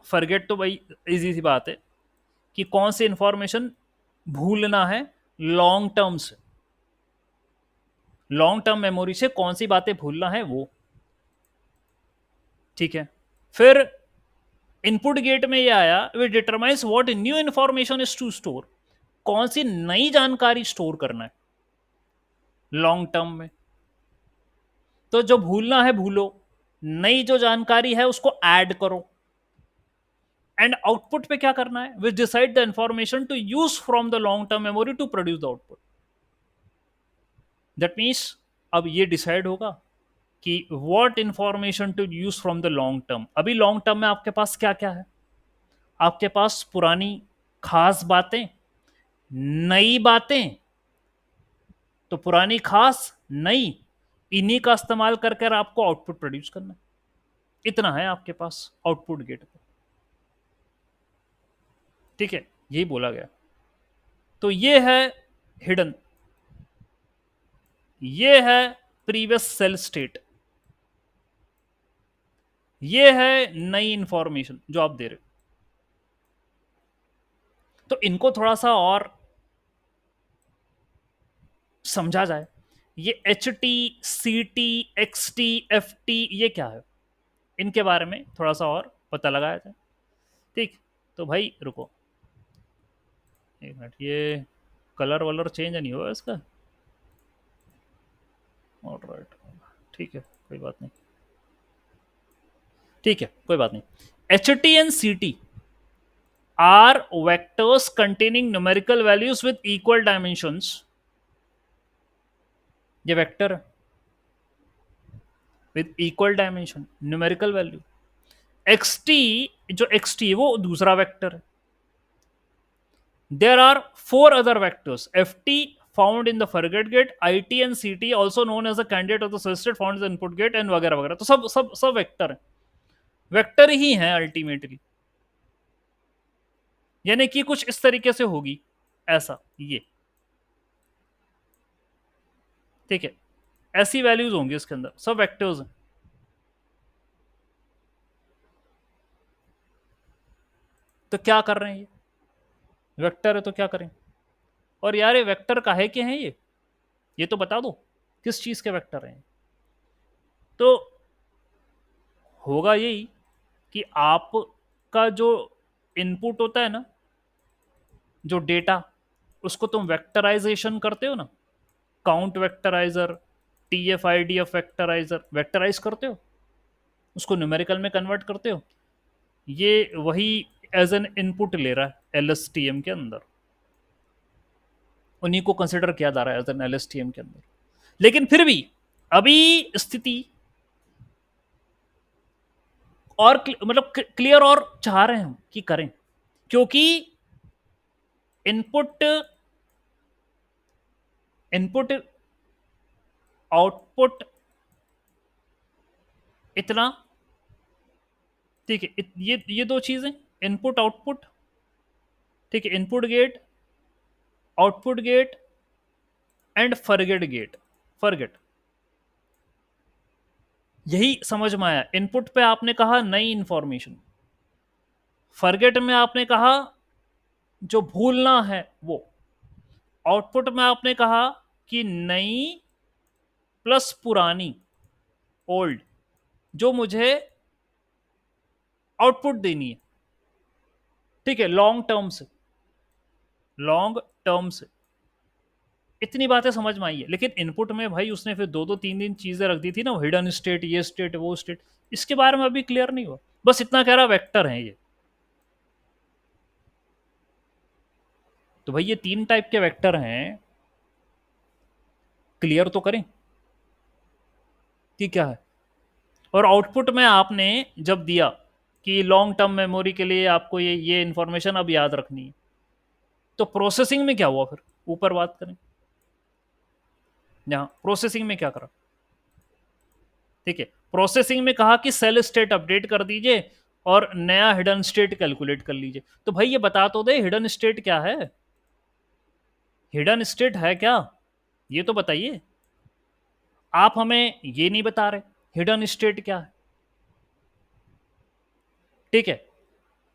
फॉरगेट, तो भाई इजी सी बात है कि कौन सी इंफॉर्मेशन भूलना है लॉन्ग टर्म से, लॉन्ग टर्म मेमोरी से कौन सी बातें भूलना है वो। ठीक है, फिर इनपुट गेट में ये आया, they determines what new information is to store, कौन सी नई जानकारी स्टोर करना है लॉन्ग टर्म में। तो जो भूलना है भूलो, नई जो जानकारी है उसको ऐड करो। एंड आउटपुट पे क्या करना है? Which decide the information to use from the long term memory to produce the output. That means अब ये डिसाइड होगा कि what information to use from the long term. अभी लॉन्ग टर्म में आपके पास क्या क्या है? आपके पास पुरानी खास बातें, नई बातें, तो पुरानी खास, नई, इन्हीं का इस्तेमाल करके आपको आउटपुट प्रोड्यूस करना है। इतना है आपके पास आउटपुट गेट पे। ठीक है, यही बोला गया। तो ये है हिडन, ये है प्रीवियस सेल स्टेट, ये है नई इंफॉर्मेशन जो आप दे रहे हो। तो इनको थोड़ा सा और समझा जाए। ये H T, C T, X T, F T, ये क्या है, इनके बारे में थोड़ा सा और पता लगाया जाए। ठीक, तो भाई रुको एक मिनट, ये कलर वलर चेंज नहीं हुआ इसका? ऑलराइट, ठीक है, कोई बात नहीं, ठीक है, कोई बात नहीं। H t and c t are vectors containing numerical values with equal dimensions. ये vector with equal dimension, numerical value. X t, जो एक्स टी वो दूसरा वेक्टर है। There are four other vectors f t found in the forget gate, i t and c t also known as the candidate of the suggested found in the input gate, and वगैरह वगैरह। तो सब सब सब vector है, vector ही है ultimately. यानी कि कुछ इस तरीके से होगी, ऐसा ये, ठीक है, ऐसी वैल्यूज होंगी इसके अंदर, सब वेक्टर्स हैं। तो क्या कर रहे हैं ये, वेक्टर है तो क्या करें? और यार ये वेक्टर काहे के हैं ये तो बता दो, किस चीज के वेक्टर हैं? तो होगा यही कि आपका जो इनपुट होता है ना, जो डेटा, उसको तुम वेक्टराइजेशन करते हो ना, count vectorizer, t f i d f vectorizer, vectorize करते हो, उसको न्यूमेरिकल में कन्वर्ट करते हो। ये वही एज एन इनपुट ले रहा है एल एस टी एम के अंदर, उन्हीं को कंसिडर किया जा रहा है as an L S T M के अंदर। लेकिन फिर भी अभी स्थिति और मतलब क्लियर और चाह रहे हैं हम कि करें, क्योंकि इनपुट इनपुट आउटपुट इतना, ठीक है, ये दो चीजें, इनपुट आउटपुट, ठीक है, input gate, output gate, and forget gate, forget, यही समझ में आया। इनपुट पे आपने कहा नई इंफॉर्मेशन, फॉरगेट में आपने कहा जो भूलना है वो, आउटपुट में आपने कहा कि नई प्लस पुरानी, ओल्ड, जो मुझे आउटपुट देनी है, ठीक है, लॉन्ग टर्म से, लॉन्ग टर्म से। इतनी बातें समझ में आई है। लेकिन इनपुट में भाई उसने फिर दो दो तीन तीन चीजें रख दी थी ना, हिडन स्टेट, ये स्टेट, वो स्टेट, इसके बारे में अभी क्लियर नहीं हुआ। बस इतना कह रहा वेक्टर है ये। तो भाई ये तीन टाइप के वेक्टर हैं, क्लियर तो करें कि क्या है। और आउटपुट में आपने जब दिया कि लॉन्ग टर्म मेमोरी के लिए आपको ये इंफॉर्मेशन अब याद रखनी है, तो प्रोसेसिंग में क्या हुआ फिर, ऊपर बात करें, यहां प्रोसेसिंग में क्या करा, ठीक है, प्रोसेसिंग में कहा कि सेल स्टेट अपडेट कर दीजिए और नया हिडन स्टेट कैलकुलेट कर लीजिए। तो भाई ये बता तो दे हिडन स्टेट क्या है, हिडन स्टेट है क्या, ये तो बताइए। आप हमें ये नहीं बता रहे हिडन स्टेट क्या है, ठीक है,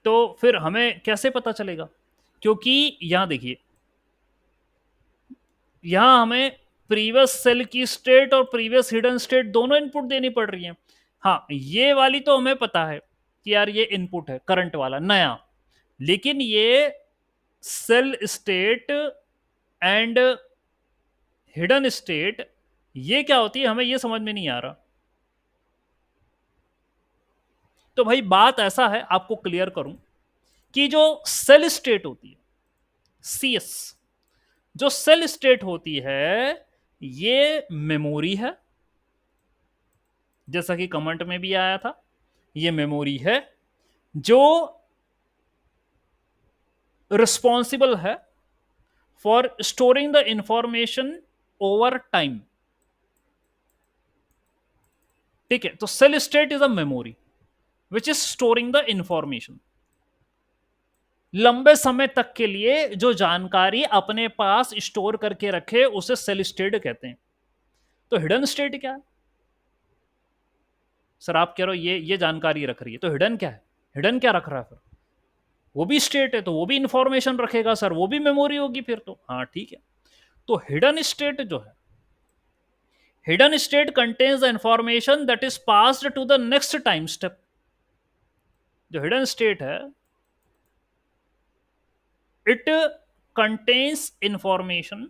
तो फिर हमें कैसे पता चलेगा? क्योंकि यहां देखिए, यहां हमें प्रीवियस सेल की स्टेट और प्रीवियस हिडन स्टेट दोनों इनपुट देनी पड़ रही है। हाँ, ये वाली तो हमें पता है कि यार ये इनपुट है करंट वाला नया, लेकिन ये cell state and hidden state ये क्या होती है, हमें ये समझ में नहीं आ रहा। तो भाई बात ऐसा है, आपको क्लियर करूं कि जो सेल स्टेट होती है, सीएस, जो सेल स्टेट होती है, ये मेमोरी है, जैसा कि कमेंट में भी आया था, ये मेमोरी है जो रिस्पॉन्सिबल है for storing the information over time. ठीक है, तो cell state is a memory which is storing the information, लंबे समय तक के लिए जो जानकारी अपने पास स्टोर करके रखे उसे सेल स्टेट कहते हैं। तो हिडन स्टेट क्या है? सर आप कह रहे हो ये जानकारी रख रही है, तो हिडन क्या है? हिडन क्या रख रहा है फिर? वो भी स्टेट है, तो वो भी इंफॉर्मेशन रखेगा सर, वो भी मेमोरी होगी फिर तो। हाँ ठीक है, तो हिडन स्टेट जो है, hidden state contains the information that is passed to the next time step. जो हिडन स्टेट है, इट कंटेन्स इंफॉर्मेशन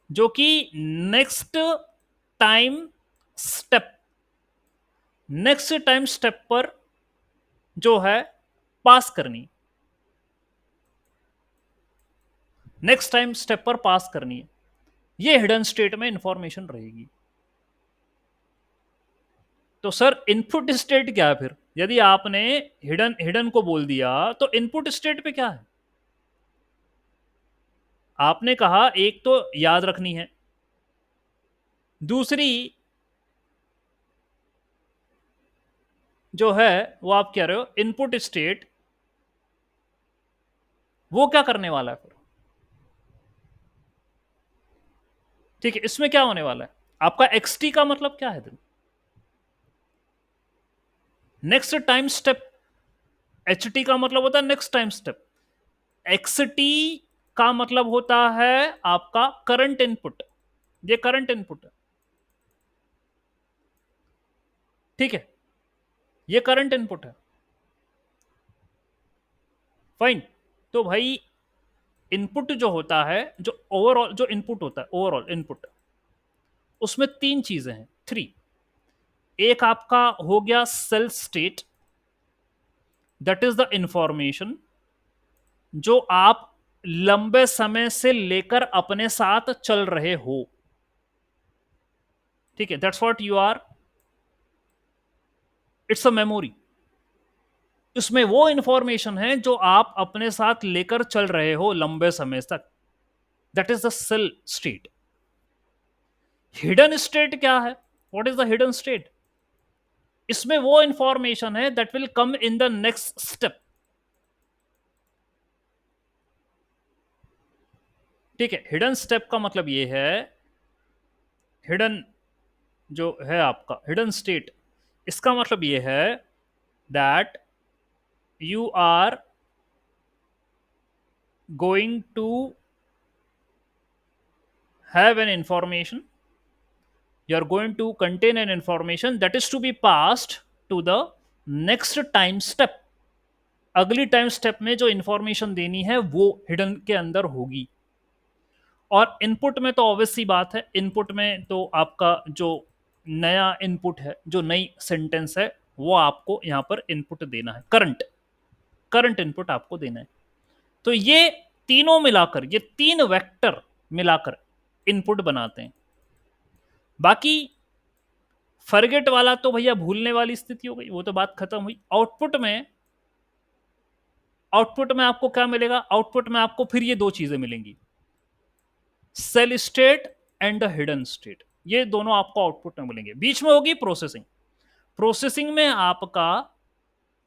जो कि next time step, next time step पर जो है पास करनी, नेक्स्ट टाइम स्टेप पर पास करनी है, ये हिडन स्टेट में इंफॉर्मेशन रहेगी। तो सर इनपुट स्टेट क्या है फिर? यदि आपने हिडन हिडन को बोल दिया तो इनपुट स्टेट पे क्या है? आपने कहा एक तो याद रखनी है, दूसरी जो है वो आप कह रहे हो इनपुट स्टेट, वो क्या करने वाला है फिर? ठीक है, इसमें क्या होने वाला है? आपका एक्सटी का मतलब क्या है? Next time step. H T का मतलब होता है next time step. X T का मतलब होता है आपका करंट इनपुट। ये करंट इनपुट है, ठीक है, ये करंट इनपुट है। फाइन। तो भाई इनपुट जो होता है, जो ओवरऑल जो इनपुट होता है, ओवरऑल इनपुट, उसमें तीन चीजें हैं, थ्री। एक आपका हो गया cell state, that is the information जो आप लंबे समय से लेकर अपने साथ चल रहे हो। ठीक है, that's what you are, it's a memory. इसमें वो इंफॉर्मेशन है जो आप अपने साथ लेकर चल रहे हो लंबे समय तक, that is the cell state. Hidden state क्या है? What is the hidden state? इसमें वो इंफॉर्मेशन है that will come in the next step. ठीक है, हिडन स्टेप का मतलब ये है, हिडन जो है आपका हिडन स्टेट, इसका मतलब ये है that you are going to have an information, you are going to contain an information that is to be passed to the next time step। अगली टाइम स्टेप में जो इंफॉर्मेशन देनी है वो हिडन के अंदर होगी। और इनपुट में तो ऑब्वियस सी बात है, इनपुट में तो आपका जो नया इनपुट है, जो नई सेंटेंस है, वो आपको यहां पर इनपुट देना है, करंट करंट इनपुट आपको देना है। तो ये तीनों मिलाकर, ये तीन वेक्टर मिलाकर इनपुट बनाते हैं। बाकी फॉरगेट वाला तो भैया भूलने वाली स्थिति हो गई, वो तो बात खत्म हुई। आउटपुट में आपको क्या मिलेगा? आउटपुट में आपको फिर ये दो चीजें मिलेंगी, cell state and the hidden state. ये दोनों आपको आउटपुट में मिलेंगे। बीच में होगी प्रोसेसिंग। प्रोसेसिंग में आपका,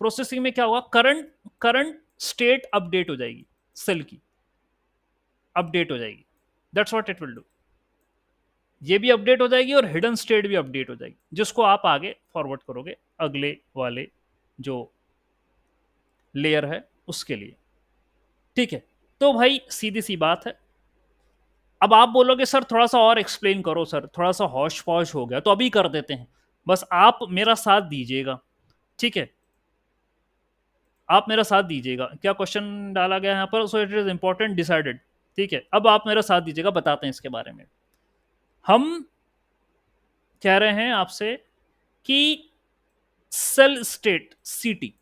प्रोसेसिंग में क्या होगा? करंट करंट स्टेट अपडेट हो जाएगी, सेल की अपडेट हो जाएगी, that's what it will do. ये भी अपडेट हो जाएगी और हिडन स्टेट भी अपडेट हो जाएगी, जिसको आप आगे फॉरवर्ड करोगे अगले वाले जो लेयर है उसके लिए। ठीक है, तो भाई सीधी सी बात है। अब आप बोलोगे सर थोड़ा सा और एक्सप्लेन करो, सर थोड़ा सा हौश पौश हो गया, तो अभी कर देते हैं, बस आप मेरा साथ दीजिएगा। ठीक है, आप मेरा साथ दीजिएगा। क्या क्वेश्चन डाला गया है यहाँ पर? So it is important decided. ठीक है, अब आप मेरा साथ दीजिएगा, बताते हैं इसके बारे में। हम कह रहे हैं आपसे कि सेल स्टेट सीटी,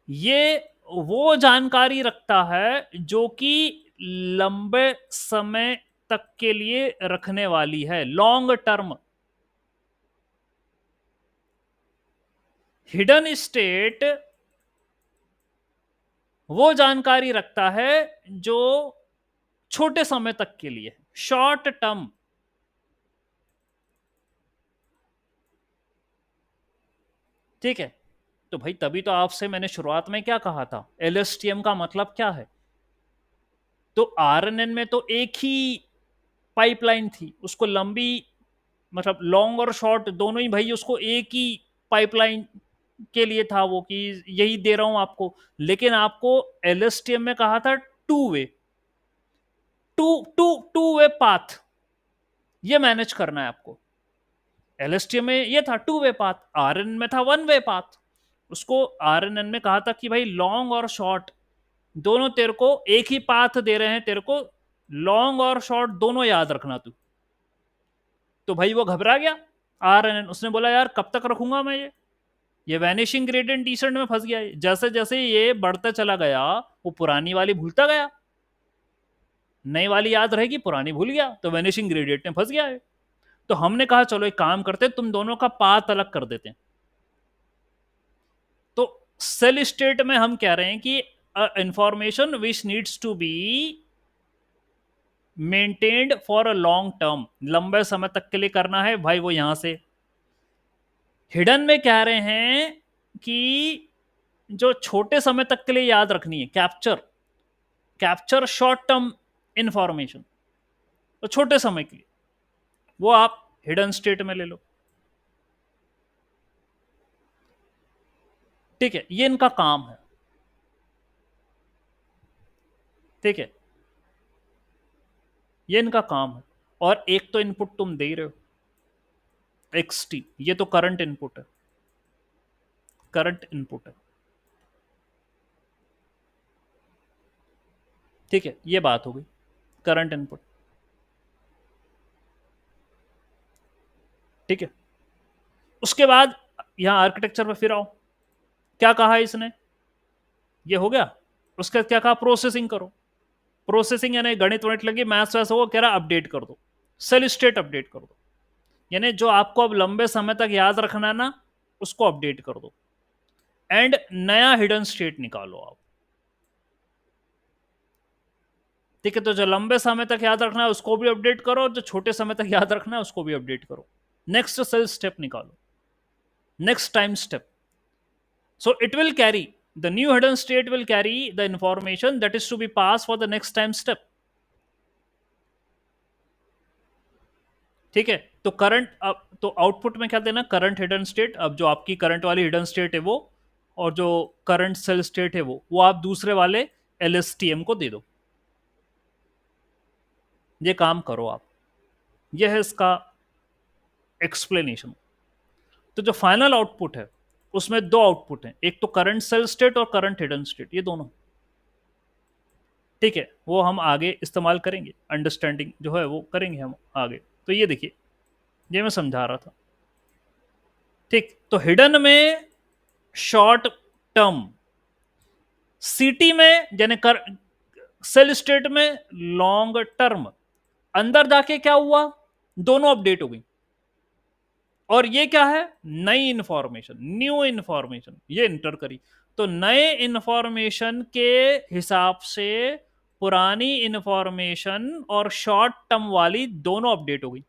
ये वो जानकारी रखता है जो कि लंबे समय तक के लिए रखने वाली है, लॉन्ग टर्म। हिडन स्टेट वो जानकारी रखता है जो छोटे समय तक के लिए, शॉर्ट टर्म। ठीक है, तो भाई तभी तो आपसे मैंने शुरुआत में क्या कहा था, एलएसटीएम का मतलब क्या है। तो आरएनएन में तो एक ही पाइपलाइन थी, उसको लंबी, मतलब लॉन्ग और शॉर्ट दोनों ही भाई उसको एक ही पाइपलाइन के लिए था वो, कि यही दे रहा हूं आपको। लेकिन आपको एलएसटीएम में कहा था two way, two two two way path, ये मैनेज करना है आपको। एलएसटीएम में ये था टू वे पाथ, आरएनएन में था वन वे पाथ। उसको आरएनएन में कहा था कि भाई लॉन्ग और शॉर्ट दोनों तेरे को एक ही पाथ दे रहे हैं, तेरे को लॉन्ग और शॉर्ट दोनों याद रखना तू। तो भाई वो घबरा गया आरएनएन, उसने बोला यार कब तक रखूंगा मैं ये वैनिशिंग ग्रेडियंट टी शर्ट में फंस गया। जैसे जैसे ये बढ़ता चला गया, वो पुरानी वाली भूलता गया, नई वाली याद रहेगी, पुरानी भूल गया, तो वैनिशिंग ग्रेडियंट में फंस गया है। तो हमने कहा चलो एक काम करते, तुम दोनों का पाथ अलग कर देते हैं। तो सेल स्टेट में हम कह रहे हैं कि information which needs to be maintained for a long term, लंबे समय तक के लिए करना है भाई, वो यहां से। हिडन में कह रहे हैं कि जो छोटे समय तक के लिए याद रखनी है, capture, capture short term information, तो छोटे समय के लिए वो आप हिडन स्टेट में ले लो। ठीक है, ये इनका काम है। ठीक है, ये इनका काम है। और एक तो इनपुट तुम दे रहे हो एक्सटी, ये तो करंट इनपुट है, करंट इनपुट है। ठीक है, ये बात हो गई करंट इनपुट। ठीक है, उसके बाद यहां आर्किटेक्चर में फिर आओ, क्या कहा इसने, ये हो गया। उसका क्या कहा, प्रोसेसिंग करो। प्रोसेसिंग यानी गणित वणित लगी, मैथ्स वैसे, वो कह रहा अपडेट कर दो, सेल स्टेट अपडेट कर दो, यानी जो आपको अब लंबे समय तक याद रखना है ना, उसको अपडेट कर दो, एंड नया हिडन स्टेट निकालो आप। ठीक है, तो जो लंबे समय तक याद रखना है उसको भी अपडेट करो, जो छोटे समय तक याद रखना है उसको भी अपडेट करो। नेक्स्ट सेल स्टेप निकालो, next time step. So it will carry, the new hidden state will carry the information that is to be passed for the next time step. ठीक है, तो करंट, अब तो आउटपुट में क्या देना, करंट हिडन स्टेट। अब जो आपकी करंट वाली हिडन स्टेट है वो, और जो करंट सेल स्टेट है वो आप दूसरे वाले एलएसटीएम को दे दो। ये काम करो आप, ये है इसका एक्सप्लेनेशन। तो जो फाइनल आउटपुट है उसमें दो आउटपुट हैं, एक तो करंट सेल स्टेट और करंट हिडन स्टेट, ये दोनों। ठीक है, वो हम आगे इस्तेमाल करेंगे, अंडरस्टैंडिंग जो है वो करेंगे हम आगे। तो ये देखिए, ये मैं समझा रहा था। ठीक, तो हिडन में शॉर्ट टर्म, सीटी में यानी कर सेल स्टेट में लॉन्ग टर्म। अंदर जाके क्या हुआ, दोनों अपडेट हो गई। और ये क्या है, नई इंफॉर्मेशन, न्यू इंफॉर्मेशन, ये इंटर करी। तो नए इंफॉर्मेशन के हिसाब से पुरानी इंफॉर्मेशन और शॉर्ट टर्म वाली दोनों अपडेट हो गई।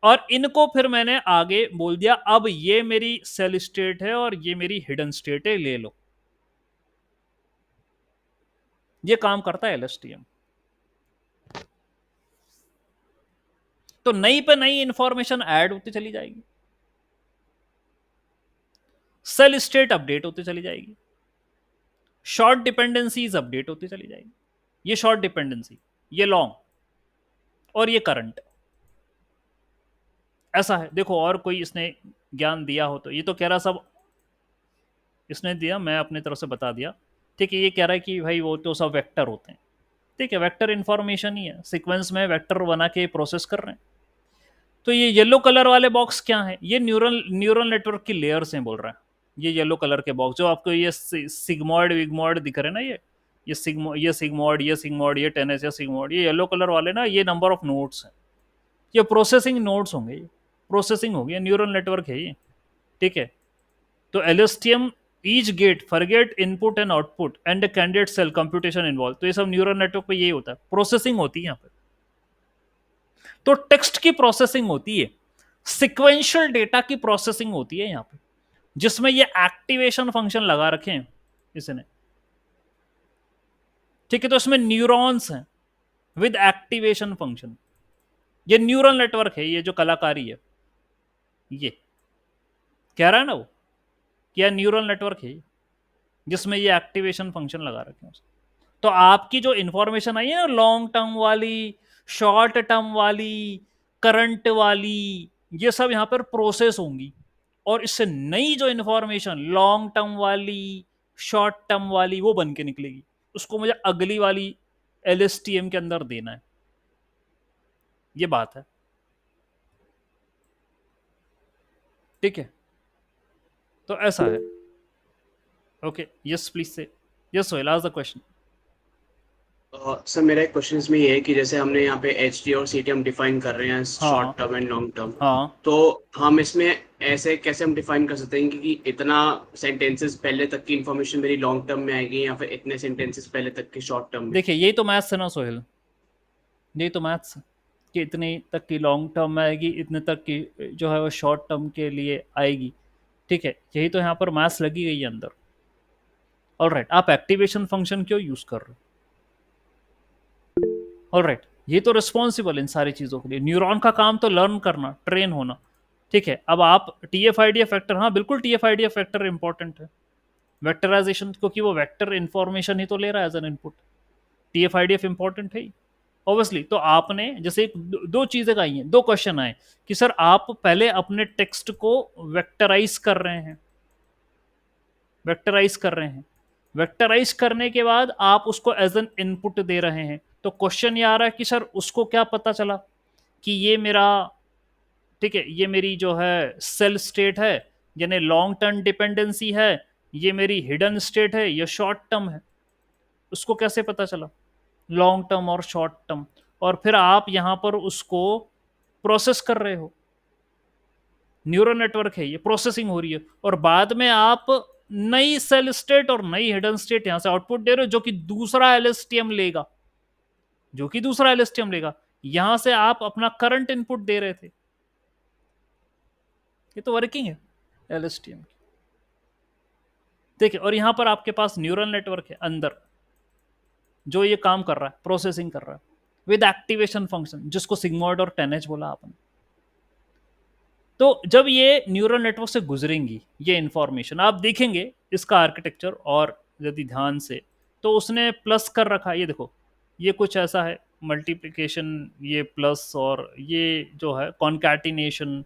और इनको फिर मैंने आगे बोल दिया, अब ये मेरी सेल स्टेट है और ये मेरी हिडन स्टेट है, ले लो। ये काम करता है एलएसटीएम। तो नई पे नई इंफॉर्मेशन ऐड होती चली जाएगी, सेल स्टेट अपडेट होती चली जाएगी, शॉर्ट डिपेंडेंसीज अपडेट होती चली जाएगी। ये शॉर्ट डिपेंडेंसी, ये लॉन्ग, और ये करंट। ऐसा है, देखो और कोई इसने ज्ञान दिया हो तो, ये तो कह रहा सब इसने दिया, मैं अपनी तरफ से बता दिया। ठीक है, ये कह रहा है कि भाई वो तो सब वेक्टर होते हैं। ठीक है, वेक्टर इंफॉर्मेशन ही है, सीक्वेंस में वेक्टर बना के प्रोसेस कर रहे हैं। तो ये येलो कलर वाले बॉक्स क्या है, ये न्यूरल न्यूरल नेटवर्क की लेयर्स हैं बोल रहा है। ये येलो कलर के बॉक्स जो आपको ये सिग्मॉइड विग्मॉइड दिख रहे हैं ना, ये सिग्मॉइड, ये सिग्मॉइड, ये 10s, ये सिग्मॉइड, ये येलो कलर वाले ना, ये नंबर ऑफ नोड्स हैं, ये प्रोसेसिंग नोड्स होंगे, ये प्रोसेसिंग होगी, न्यूरल नेटवर्क है ये। ठीक है, तो LSTM each gate forget input and output and the candidate cell computation involve. तो ये सब न्यूरल नेटवर्क पे यही होता है, प्रोसेसिंग होती है यहाँ पे। तो टेक्स्ट की प्रोसेसिंग होती है, सिक्वेंशियल डेटा की प्रोसेसिंग होती है यहाँ पे, जिसमें ये एक्टिवेशन फंक्शन लगा रखे हैं इसने। ठीक है, तो इसमें न्यूरॉन्स हैं विद एक्टिवेशन फंक्शन। ये न्यूरल नेटवर्क है, ये जो कलाकारी है, ये कह रहा है ना वो, क्या न्यूरल नेटवर्क है जिसमें ये एक्टिवेशन फंक्शन लगा रखे हैं। तो आपकी जो इंफॉर्मेशन आई है ना, लॉन्ग टर्म वाली, शॉर्ट टर्म वाली, करंट वाली, ये सब यहां पर प्रोसेस होंगी, और इससे नई जो इंफॉर्मेशन लॉन्ग टर्म वाली, शॉर्ट टर्म वाली, वो बन के निकलेगी। उसको मुझे अगली वाली एलएसटीएम के अंदर देना है, ये बात है। ठीक है, तो ऐसा है। ओके, यस प्लीज से, yes Sohail ask the question. Sir मेरा एक क्वेश्चन इसमें ये है कि जैसे हमने यहाँ पे एच डी और सी टी हम डिफाइन कर रहे हैं, शॉर्ट हाँ टर्म एंड लॉन्ग टर्म, हाँ, तो हम इसमें ऐसे कैसे हम डिफाइन कर सकते हैं कि इतना सेंटेंसेस पहले तक की इन्फॉर्मेशन मेरी लॉन्ग टर्म में आएगी या फिर इतने सेंटेंसेस पहले तक की शॉर्ट टर्म में? देखिए यही तो मैथ्स है ना सोहेल, यही तो मैथ्स कि इतने तक की लॉन्ग टर्म में आएगी, इतने तक की जो है वो शॉर्ट टर्म के लिए आएगी। ठीक है, यही तो यहाँ पर मैथ्स लगी गई है अंदर। ऑल राइट, आप एक्टिवेशन फंक्शन क्यों यूज कर रहे हो? ऑल राइट, ये तो रिस्पॉन्सिबल इन सारी चीजों के लिए। न्यूरॉन का काम तो लर्न करना, ट्रेन होना। ठीक है, अब आप TF-IDF फैक्टर, हाँ बिल्कुल TF-IDF फैक्टर इंपॉर्टेंट है, वेक्टराइजेशन, क्योंकि वो वेक्टर इंफॉर्मेशन ही तो ले रहा है as N input. TF-IDF important है ही ऑब्वियसली। तो आपने जैसे दो चीजें कही हैं, दो क्वेश्चन आए कि सर आप पहले अपने टेक्स्ट को वेक्टराइज कर रहे हैं, वेक्टराइज कर रहे हैं, वेक्टराइज करने के बाद आप उसको एज एन इनपुट दे रहे हैं। तो क्वेश्चन ये आ रहा है कि सर उसको क्या पता चला कि ये मेरा, ठीक है, ये मेरी जो है सेल स्टेट है, यानी लॉन्ग टर्म डिपेंडेंसी है, ये मेरी हिडन स्टेट है, ये शॉर्ट टर्म है, उसको कैसे पता चला लॉन्ग टर्म और शॉर्ट टर्म? और फिर आप यहां पर उसको प्रोसेस कर रहे हो, न्यूरल नेटवर्क है, ये प्रोसेसिंग हो रही है, और बाद में आप नई सेल स्टेट और नई हिडन स्टेट यहां से आउटपुट दे रहे हो, जो कि दूसरा एलएसटीएम लेगा, जो कि दूसरा एलएसटीएम लेगा। यहां से आप अपना करंट इनपुट दे रहे थे। ये तो वर्किंग है एलएसटीएम की। देखिए, और यहां पर आपके पास न्यूरल नेटवर्क है अंदर, जो ये काम कर रहा है, प्रोसेसिंग कर रहा है विद एक्टिवेशन फंक्शन, जिसको सिग्मॉइड और 10H बोला आपने। तो जब ये न्यूरल नेटवर्क से गुजरेंगी ये इंफॉर्मेशन, आप देखेंगे इसका आर्किटेक्चर, और यदि ध्यान से, तो उसने प्लस कर रखा है, ये देखो, ये कुछ ऐसा है, मल्टीप्लिकेशन, ये प्लस, और ये जो है कॉन्कैटिनेशन।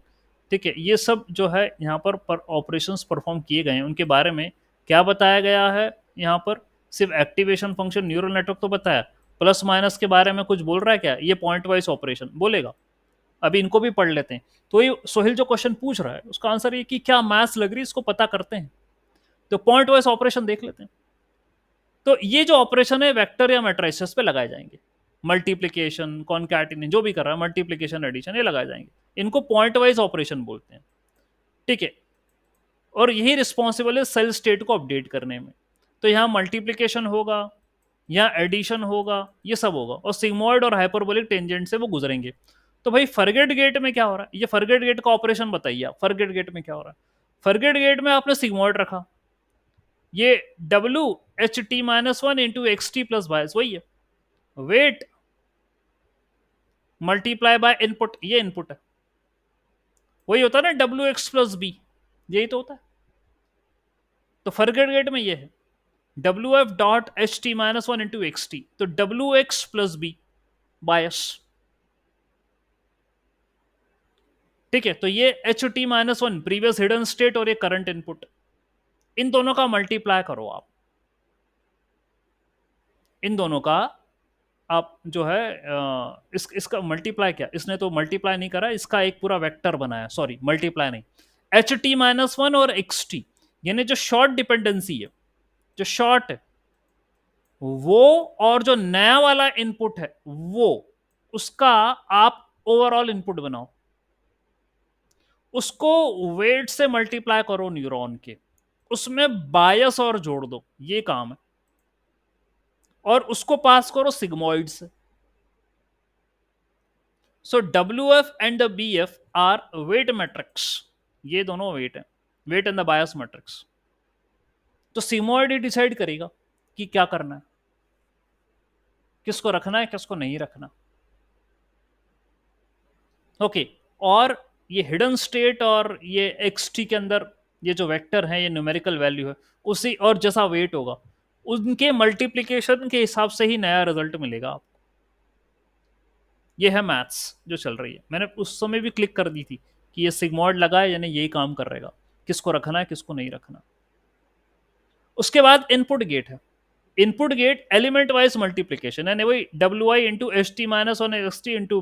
ठीक है, ये सब जो है यहाँ पर ऑपरेशंस परफॉर्म किए गए हैं, उनके बारे में क्या बताया गया है यहाँ पर? सिर्फ एक्टिवेशन फंक्शन, न्यूरल नेटवर्क तो बताया, प्लस माइनस के बारे में कुछ बोल रहा है क्या? ये पॉइंट वाइज ऑपरेशन बोलेगा। अभी इनको भी पढ़ लेते हैं। तो ये सोहेल जो क्वेश्चन पूछ रहा है उसका आंसर ये कि क्या मैथ्स लग रही है, इसको पता करते हैं। तो पॉइंट वाइज ऑपरेशन देख लेते हैं। तो ये जो ऑपरेशन है वेक्टर या मैट्रिसेस पे लगाए जाएंगे, मल्टीप्लीकेशन, कॉन्कैटिनेशन, जो भी कर रहा है, मल्टीप्लीकेशन, एडिशन, ये लगाए जाएंगे। इनको पॉइंट वाइज ऑपरेशन बोलते हैं। ठीक है, और यही रिस्पॉन्सिबल है सेल स्टेट को अपडेट करने में। तो यहाँ मल्टीप्लीकेशन होगा, यहाँ एडिशन होगा, ये सब होगा, और सिग्मॉइड और हाइपरबोलिक टेंजेंट से वो गुजरेंगे। तो भाई फॉरगेट गेट में क्या हो रहा है? ये फॉरगेट गेट का ऑपरेशन बताइए आप, फॉरगेट गेट में क्या हो रहा है? फॉरगेट गेट में आपने सिग्मॉइड रखा, ये WHT-1 × XT+Y वही है, वेट मल्टीप्लाई बाय इनपुट, ये इनपुट है, वही होता है ना WX+B, यही तो होता है। तो फॉरगेट गेट में ये है WF.HT-1 × XT, तो WX+B बायस। ठीक है, तो ये HT-1 प्रीवियस हिडन स्टेट और ये करंट इनपुट, इन दोनों का मल्टीप्लाई करो आप, इन दोनों का आप जो है इसका मल्टीप्लाई, क्या इसने तो मल्टीप्लाई नहीं करा, इसका एक पूरा वेक्टर बनाया, सॉरी मल्टीप्लाई नहीं, HT-1 और XT, यानी जो शॉर्ट डिपेंडेंसी है, जो शॉर्ट है वो, और जो नया वाला इनपुट है वो, उसका आप ओवरऑल इनपुट बनाओ, उसको वेट से मल्टीप्लाई करो न्यूरॉन के, उसमें बायस और जोड़ दो, ये काम है, और उसको पास करो सिग्मोइड से। So WF and the BF are weight matrix, ये दोनों वेट है, weight and the bias matrix. तो सिग्मोइड ही डिसाइड करेगा कि क्या करना है, किसको रखना है किसको नहीं रखना। ओके, और ये हिडन स्टेट और ये XT के अंदर ये जो वेक्टर है, ये न्यूमेरिकल वैल्यू है, उसी और जैसा वेट होगा उनके मल्टीप्लिकेशन के हिसाब से ही नया रिजल्ट मिलेगा आपको। ये है मैथ्स जो चल रही है। मैंने उस समय भी क्लिक कर दी थी कि ये सिग्मॉइड लगा है यानी यही काम कर रहेगा, किसको रखना है किसको नहीं रखना। उसके बाद इनपुट गेट है। Input gate element wise multiplication यानी वही WI into ST minus 1 XT into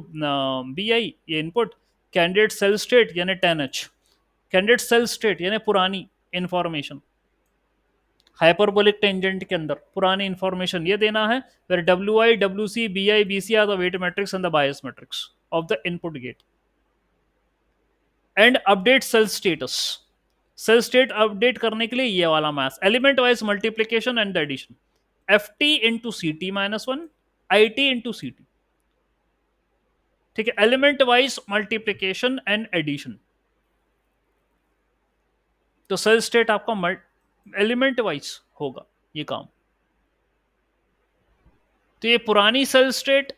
BI, ये इनपुट। कैंडिडेट सेल स्टेट यानी 10H, कैंडिडेट सेल स्टेट यानी पुरानी इंफॉर्मेशन, हाइपरबोलिक टेंजेंट के अंदर पुरानी इंफॉर्मेशन ये देना है। फिर WI WC BI BC are the weight matrix and the bias matrix of the input gate. And update cell status, cell state update करने के लिए ये वाला maths, element wise multiplication and addition, FT into CT minus 1 IT into CT। ठीक है, element wise multiplication and addition. तो cell state आपका element wise होगा ये काम। तो ये पुरानी सेल स्टेट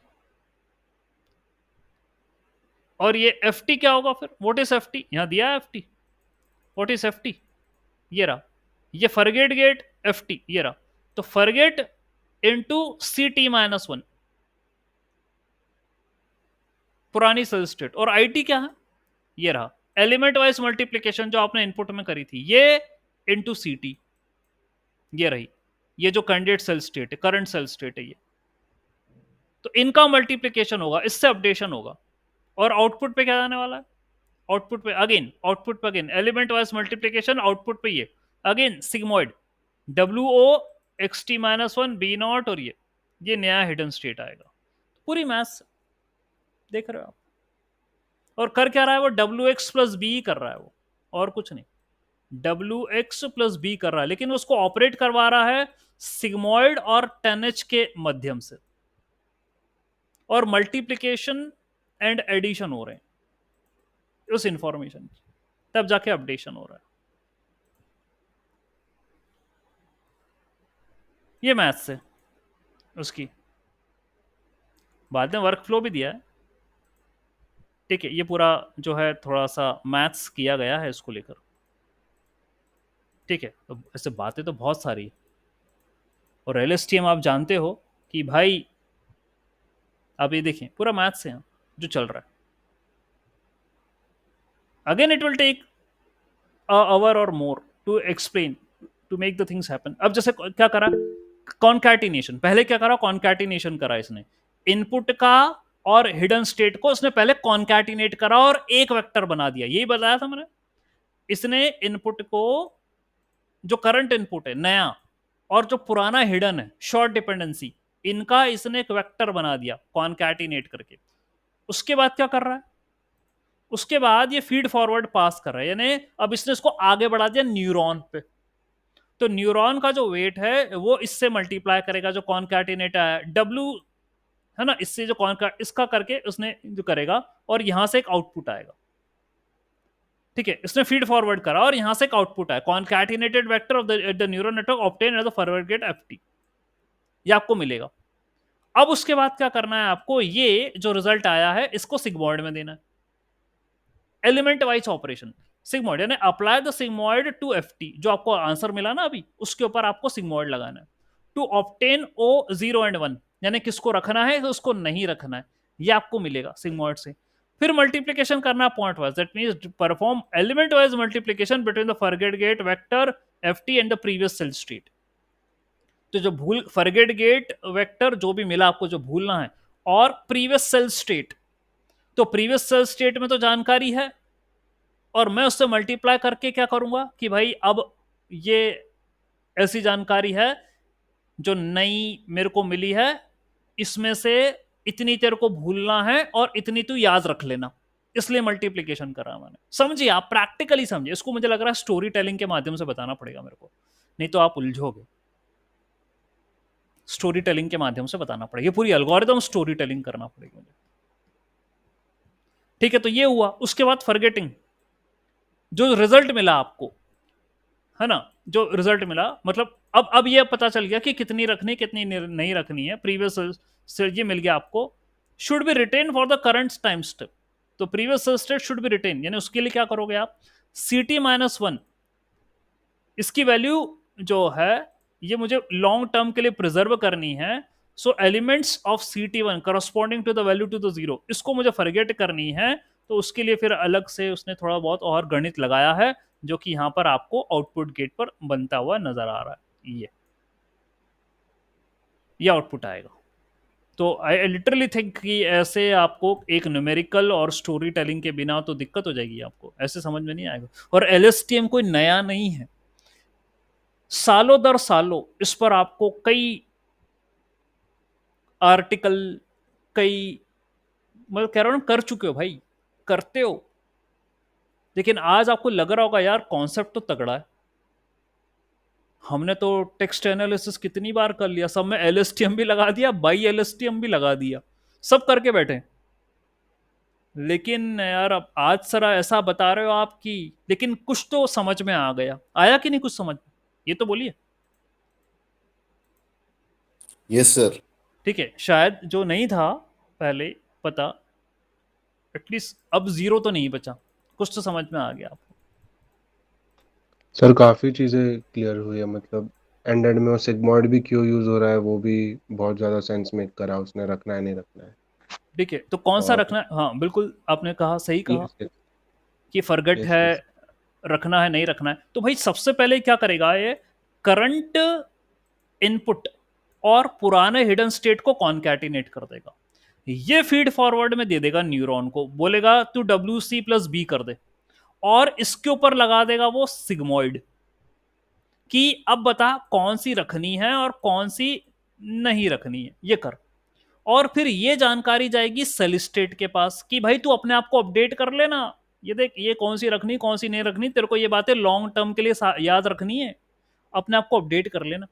और ये FT क्या होगा फिर, व्हाट इज FT, यहां दिया है FT, व्हाट इज FT, ये रहा, ये फॉरगेट गेट FT ये रहा। तो फॉरगेट इंटू CT माइनस 1 पुरानी सेल स्टेट, और IT क्या है, ये रहा एलिमेंट वाइज मल्टीप्लीकेशन जो आपने इनपुट में करी थी, ये इंटू CT ये रही, ये जो कैंडिडेट सेल स्टेट है, करंट सेल स्टेट है ये। तो इनका मल्टीप्लीकेशन होगा, इससे अपडेशन होगा, और आउटपुट पे क्या जाने वाला है, आउटपुट पे again element wise multiplication, output पे ये again sigmoid WO XT minus 1 B0, और ये नया हिडन स्टेट आएगा। पूरी मैथ्स देख रहे हो आप, और कर क्या रहा है वो, WX प्लस बी कर रहा है वो, और कुछ नहीं, WX प्लस बी कर रहा है, लेकिन उसको ऑपरेट करवा रहा है सिग्मोइड और 10H के माध्यम से, और मल्टीप्लीकेशन एंड एडिशन हो रहे हैं उस इंफॉर्मेशन की, तब जाके अपडेशन हो रहा है। ये मैथ्स है उसकी, बाद में वर्क फ्लो भी दिया है। ठीक है, ये पूरा जो है थोड़ा सा मैथ्स किया गया है इसको लेकर। ठीक है, तो ऐसे बातें तो बहुत सारी है, और LSTM आप जानते हो कि भाई, अब ये देखें पूरा मैथ्स है जो चल रहा है। Again it will take hour or more to explain, to make the things happen. अब जैसे क्या करा, कॉन्कैटिनेशन, पहले क्या करा, कॉन्कैटिनेशन करा इसने, इनपुट का और हिडन स्टेट को इसने पहले कॉन्कैटिनेट करा और एक वेक्टर बना दिया, यही बताया था मैंने। इसने इनपुट को, जो करंट इनपुट है नया, और जो पुराना हिडन है शॉर्ट डिपेंडेंसी, इनका इसने एक वेक्टर बना दिया कॉन्कैटिनेट करके। उसके बाद क्या कर रहा है, उसके बाद ये फीड फॉरवर्ड पास कर रहा है, यानी अब इसने इसको आगे बढ़ा दिया न्यूरॉन पे। तो न्यूरॉन का जो वेट है वो इससे मल्टीप्लाई करेगा, जो कॉन्कैटिनेट है W है ना, इससे जो इसका करके उसने जो करेगा, और यहां से एक आउटपुट आएगा। ठीक है, इसने फीड फॉरवर्ड करा और यहां से एक आउटपुट आया, concatenated vector of the neural network obtain at the forward gate FT, ये आपको मिलेगा। अब उसके बाद क्या करना है आपको, ये जो रिजल्ट आया है इसको सिग्मॉइड में देना है, एलिमेंट वाइज ऑपरेशन सिग्मॉइड, यानी apply the sigmoid to FT, जो आपको आंसर मिला ना अभी, उसके ऊपर आपको सिग्मॉइड लगाना है, टू ऑब्टेन O0 and 1, यानी किसको रखना है उसको नहीं रखना है, ये आपको मिलेगा सिग्मॉइड से। फिर मल्टीप्लीकेशन करना point wise, that means perform element wise multiplication between the forget gate vector FT and the previous cell state. तो जो भूल फॉरगेट गेट वेक्टर जो भी मिला आपको, जो भूलना है, और प्रीवियस सेल स्टेट, तो प्रीवियस सेल स्टेट में तो जानकारी है, और मैं उससे मल्टीप्लाई करके क्या करूंगा कि भाई अब ये ऐसी जानकारी है जो नई मेरे को मिली है, इसमें से इतनी तेरे को भूलना है और इतनी तू याद रख लेना। इसलिए मल्टीप्लीकेशन करा मैंने। समझिए, आप प्रैक्टिकली समझिए इसको। मुझे लग रहा है स्टोरी टेलिंग के माध्यम से बताना पड़ेगा मेरे को, नहीं तो आप उलझोगे। स्टोरी टेलिंग के माध्यम से बताना पड़ेगा, ये पूरी एल्गोरिथम स्टोरी टेलिंग करना पड़ेगी मुझे। ठीक है, तो ये हुआ। उसके बाद फॉरगेटिंग, जो रिजल्ट मिला आपको, है ना, जो रिजल्ट मिला, मतलब अब ये पता चल गया कि कितनी रखनी कितनी नहीं रखनी है। प्रीवियस से ये मिल गया आपको। Should be retain for the current time step. तो previous state should be retain, यानी उसके लिए क्या करोगे आप, CT-1 इसकी वैल्यू जो है ये मुझे लॉन्ग टर्म के लिए प्रिजर्व करनी है। So elements of CT-1 corresponding to the value to the zero, इसको मुझे फॉरगेट करनी है। तो उसके लिए फिर अलग से उसने थोड़ा बहुत और गणित लगाया है, जो कि यहां पर आपको आउटपुट गेट पर बनता हुआ नजर आ रहा है। ये आउटपुट आएगा। तो आई लिटरली थिंक कि ऐसे आपको एक न्यूमेरिकल और स्टोरी टेलिंग के बिना तो दिक्कत हो जाएगी, आपको ऐसे समझ में नहीं आएगा। और LSTM कोई नया नहीं है, सालों दर सालों इस पर आपको कई आर्टिकल, कई, मैं कह रहा हूं कर चुके हो भाई, करते हो। लेकिन आज आपको लग रहा होगा यार कॉन्सेप्ट तो तगड़ा है, हमने तो टेक्स्ट एनालिसिस कितनी बार कर लिया, सब में LSTM भी लगा दिया, बाई LSTM भी लगा दिया, सब करके बैठे। लेकिन यार अब आज सरा ऐसा बता रहे हो आप कि, लेकिन कुछ तो समझ में आ गया, आया कि नहीं कुछ समझ में, ये तो बोलिए। Yes sir. ठीक है, शायद जो नहीं था पहले पता, एटलीस्ट अब जीरो तो नहीं बचा, कुछ तो समझ में आ गया आपको। सर काफ़ी चीज़ें क्लियर हुई है, मतलब एंड में वो सिग्मॉइड भी क्यों यूज़ हो रहा है वो भी बहुत ज़्यादा सेंस मेक करा, उसने रखना है नहीं रखना है। ठीक है, तो कौन सा और रखना है, हाँ बिल्कुल आपने कहा, सही कहा यस कि फॉरगेट यस है, यस रखना है नहीं रखना है। तो भाई सबसे पहले क्या करेगा ये, करंट इनपुट और पुराने हिडन स्टेट को कॉन्कैटिनेट कर देगा। ये फीड फॉरवर्ड में दे देगा न्यूरॉन को, बोलेगा तू WC+B कर दे, और इसके ऊपर लगा देगा वो सिग्मोइड कि अब बता कौन सी रखनी है और कौन सी नहीं रखनी है, ये कर। और फिर ये जानकारी जाएगी सेल स्टेट के पास कि भाई तू अपने आप को अपडेट कर लेना, ये देख ये कौन सी रखनी कौन सी नहीं रखनी, तेरे को ये बातें लॉन्ग टर्म के लिए याद रखनी है, अपने आप को अपडेट कर लेना।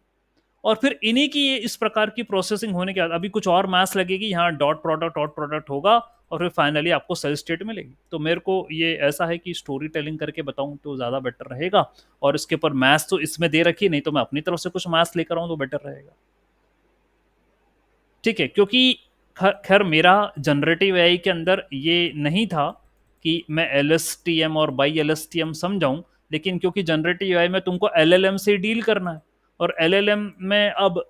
और फिर इन्हीं की ये इस प्रकार की प्रोसेसिंग होने के बाद अभी कुछ और मैथ्स लगेगी, यहाँ डॉट प्रोडक्ट होगा, और फिर फाइनली आपको सेल स्टेट मिलेगी। तो मेरे को ये ऐसा है कि स्टोरी टेलिंग करके बताऊं तो ज़्यादा बेटर रहेगा, और इसके ऊपर मैथ्स तो इसमें दे रखी, नहीं तो मैं अपनी तरफ से कुछ मैथ्स लेकर आऊँ तो बेटर रहेगा। ठीक है, क्योंकि खैर मेरा जनरेटिव AI के अंदर ये नहीं था कि मैं LSTM और बाई LSTM समझाऊं, लेकिन क्योंकि जनरेटिव AI में तुमको LLM से डील करना है, और LLM में अब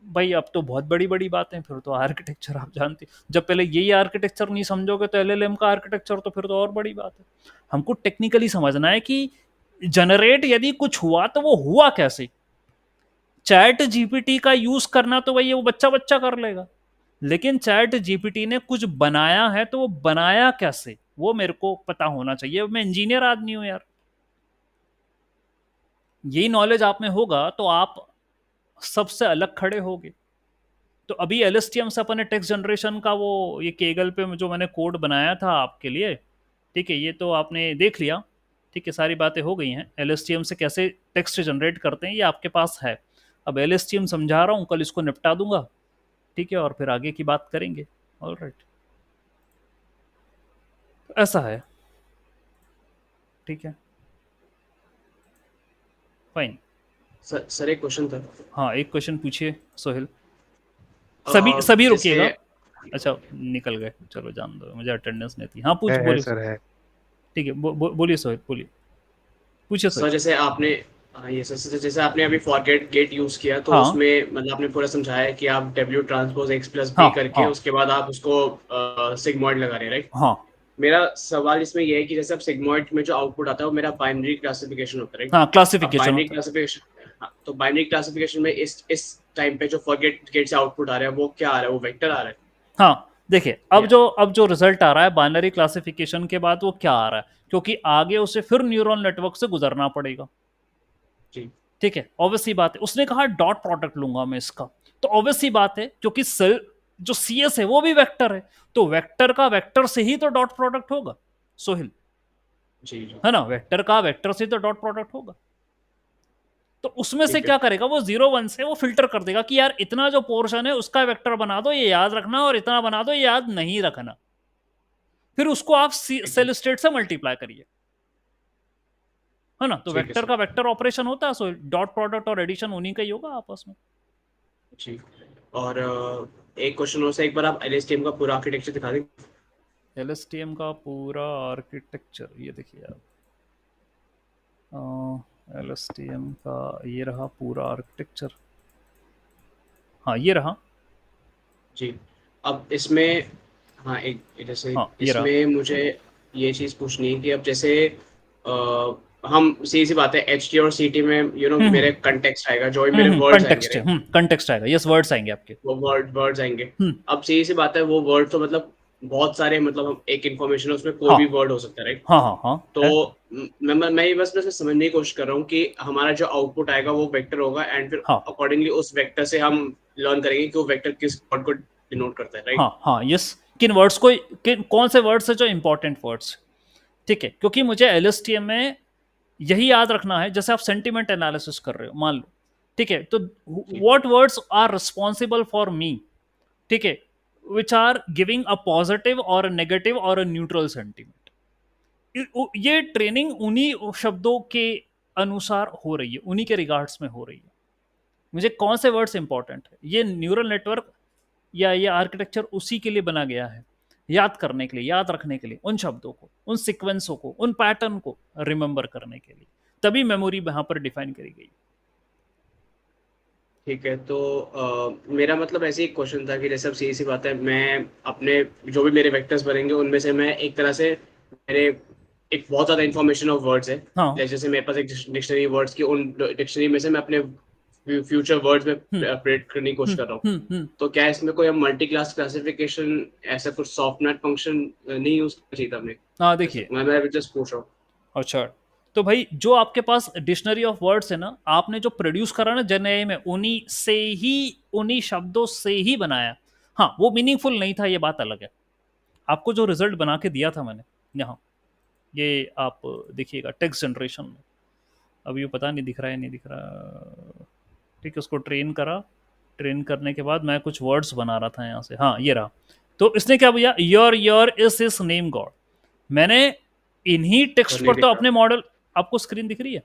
भाई अब तो बहुत बड़ी बड़ी बातें, फिर तो आर्किटेक्चर आप जानते, जब पहले यही आर्किटेक्चर नहीं समझोगे तो LLM का आर्किटेक्चर तो फिर तो और बड़ी बात है। हमको टेक्निकली समझना है कि जनरेट यदि कुछ हुआ तो वो हुआ कैसे। चैट GPT का यूज करना तो भाई वो बच्चा बच्चा कर लेगा, लेकिन चैट GPT ने कुछ बनाया है तो वो बनाया कैसे, वो मेरे को पता होना चाहिए। मैं इंजीनियर आदमी हूं यार, यही नॉलेज आप में होगा तो आप सबसे अलग खड़े होगे। तो अभी LSTM से अपने टेक्स्ट जनरेशन का वो ये केगल पे जो मैंने कोड बनाया था आपके लिए, ठीक है, ये तो आपने देख लिया। ठीक है, सारी बातें हो गई हैं। LSTM से कैसे टेक्स्ट जनरेट करते हैं ये आपके पास है। अब LSTM समझा रहा हूँ, कल इसको निपटा दूंगा, ठीक है, और फिर आगे की बात करेंगे। ऑलराइट, ऐसा है, ठीक है, फाइन। सर एक क्वेश्चन था। हाँ एक क्वेश्चन पूछिए सोहेल। सभी सभी जैसे रुकिएगा। अच्छा निकल गए, चलो जान दो, मुझे अटेंडेंस नहीं थी। हाँ पूछ, है बोलिए। सर है। ठीक है, बोलिए सोहेल, बोलिए, पूछिए सर सोहेल। जैसे आपने, हाँ ये सर जैसे आपने अभी फॉरगेट गेट यूज किया तो हाँ उसमें मतलब आपने पूरा समझाया कि आप W ट्रांसपोज X+B हाँ करके हाँ उसके बाद आप उसको सिग्मॉइड लगा रहे हैं, राइट? हाँ मेरा सवाल इसमें यह है कि जैसे अब सिग्मॉइड में जो आउटपुट आता है वो मेरा बाइनरी क्लासिफिकेशन होता है, राइट? हाँ, अब क्लासिफिकेशन बाइनरी होता है। क्लासिफिकेशन, हाँ, तो बाइनरी क्लासिफिकेशन में इस टाइम पे जो फॉरगेट गेट से आउटपुट आ रहा है वो क्या आ रहा है, वो वेक्टर आ रहा है? हाँ देखिए, या अब जो रिजल्ट आ रहा है बाइनरी क्लासिफिकेशन के बाद वो क्या आ रहा है, क्योंकि आगे उसे फिर न्यूरल नेटवर्क से गुजरना पड़ेगा। जी ठीक है, ऑब्वियस सी बात है, उसने कहा डॉट प्रोडक्ट लूंगा मैं इसका, तो ऑब्वियस सी बात है क्योंकि सेल जो CS है वो भी वेक्टर है, तो वेक्टर का वेक्टर से ही तो डॉट प्रोडक्ट होगा। सोहिल, जी जी है ना? वेक्टर का वेक्टर से तो डॉट प्रोडक्ट होगा। तो उसमें से ठीक है क्या करेगा वो, 0 1 से वो फिल्टर कर देगा कि यार इतना जो पोर्शन है उसका वेक्टर बना दो, ये याद रखना, और इतना बना दो, ये याद नहीं रखना। फिर उसको आप ठीक है सेल स्टेट से मल्टीप्लाई करिए, है ना? तो ठीक है वेक्टर सर का वेक्टर ऑपरेशन होता है, सो डॉट प्रोडक्ट और एडिशन उन्हीं का ही होगा आपस में। जी। और एक क्वेश्चन और से, एक बार आप LSTM का पूरा आर्किटेक्चर दिखा दें। एलएसटीएम का पूरा आर्किटेक्चर, ये देखिए आप, एलएसटीएम का ये रहा पूरा आर्किटेक्चर। हाँ ये रहा। जी। अब इसमें, हाँ, एक जैसे हाँ ये रहा। इसमें मुझे ये चीज़ पूछनी है कि अब जैसे हम सीधी सी बात है, HT और CT में मेरे कंटेक्स्ट आएगा, जो भी मेरे वर्ड्स आएंगे, कंटेक्स्ट, राइट? कंटेक्स्ट आएगा, यस, वर्ड्स आएंगे आपके। वो वर्ड्स आएंगे। हम्म। अब सीधी सी बात है, वो वर्ड तो मतलब बहुत सारे, मतलब हम एक इन्फॉर्मेशन है, उसमें कोई हाँ भी वर्ड हो सकता है, राइट? हाँ हाँ हाँ तो है। मैं ये बस समझने की कोशिश कर रहा हूँ कि हमारा जो आउटपुट आएगा वो वेक्टर होगा, एंड फिर हाँ अकॉर्डिंगली उस वेक्टर से हम लर्न करेंगे कि वो वेक्टर किस वर्ड को डिनोट करता है, राइट? हाँ हाँ यस, किन वर्ड्स को, कौन से वर्ड्स है जो इंपॉर्टेंट वर्ड्स, ठीक है? क्योंकि मुझे एलएसटीएम में यही याद रखना है, जैसे आप सेंटिमेंट एनालिसिस कर रहे हो मान लो, ठीक है? तो what words are responsible for me, ठीक है, which are giving a positive or a negative or a neutral sentiment. ये ट्रेनिंग उन्हीं शब्दों के अनुसार हो रही है, उन्हीं के रिगार्ड्स में हो रही है। मुझे कौन से वर्ड्स इंपॉर्टेंट है, ये न्यूरल नेटवर्क या ये आर्किटेक्चर उसी के लिए बना गया है, याद करने के लिए, याद रखने के लिए, उन शब्दों को, उन सीक्वेंसों को, उन पैटर्न को रिमेंबर करने के लिए। तभी मेमोरी यहां पर डिफाइन करी गई। ठीक है। तो मेरा मतलब ऐसे ही क्वेश्चन था कि जैसे अब सीधी सी बात है, मैं अपने जो भी मेरे वेक्टर्स बनेंगे उनमें से मैं एक तरह से, मेरे एक बहुत ज़्यादा इन्फॉर्मेशन ऑफ वर्ड्स है, हाँ। जैसे मेरे पास एक डिक्शनरी वर्ड्स की, उन डिक्शनरी में से मैं अपने फ्यूचर वर्ड्स में हम्म प्रेडिक्ट करने की कोशिश कर रहा हूँ। हम्म। तो क्या इसमें कोई मल्टी क्लास क्लासिफिकेशन, ऐसा कुछ सॉफ्टनेट फंक्शन नहीं यूज करना चाहिए था हमने? हाँ जैसे देखिए, मैं जस्ट पूछ रहा हूँ। अच्छा, तो भाई जो आपके पास डिक्शनरी ऑफ वर्ड्स है ना, आपने जो प्रोड्यूस करा ना जन एआई में, उन्हीं से ही, उन्हीं शब्दों से ही बनाया। हाँ वो मीनिंगफुल नहीं था, ये बात अलग है। आपको जो रिजल्ट बना के दिया था मैंने यहाँ, ये आप देखिएगा टेक्स्ट जनरेशन में, अब ये पता नहीं दिख रहा है नहीं दिख रहा, ठीक है? उसको ट्रेन करा, ट्रेन करने के बाद मैं कुछ वर्ड्स बना रहा था यहाँ से, हाँ ये रहा। तो इसने क्या भैया, your is his name God, मैंने इन्हीं और टेक्स्ट नहीं पर तो दिख रहा अपने मॉडल, आपको स्क्रीन दिख रही है?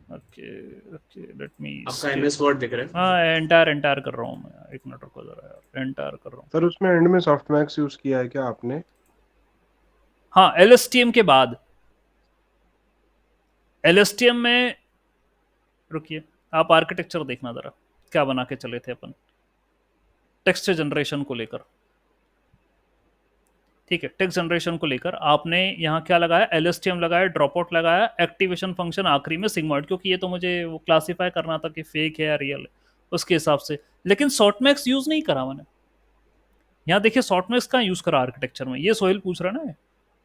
ओके ओके, लेट मी आपका स्टे। MS वर्ड दिख रहा है। हाँ एंटायर एंटायर कर रहा हूँ मैं, एक मिनट रुको जरा यार, एंटायर कर रहा हूँ। सर उसमें एंड में सॉफ्टमैक्स यूज किया है क्या आपने? हाँ एलएसटीएम के बाद, एलएसटीएम में, रुकिए, आप आर्किटेक्चर देखना जरा, क्या बना के चले थे अपन टेक्स्ट जनरेशन को लेकर, ठीक है? टेक्स्ट जनरेशन को लेकर आपने यहाँ क्या लगाया, एलएसटीएम लगाया, ड्रॉप आउट लगाया, एक्टिवेशन फंक्शन आखिरी में सिग्मॉइड, क्योंकि ये तो मुझे वो क्लासीफाई करना था कि फेक है या रियल है, उसके हिसाब से। लेकिन शॉर्टमैक्स यूज नहीं करा मैंने। यहाँ देखिए शॉर्टमैक्स कहाँ यूज करा आर्किटेक्चर में, ये सोहेल पूछ रहा है ना,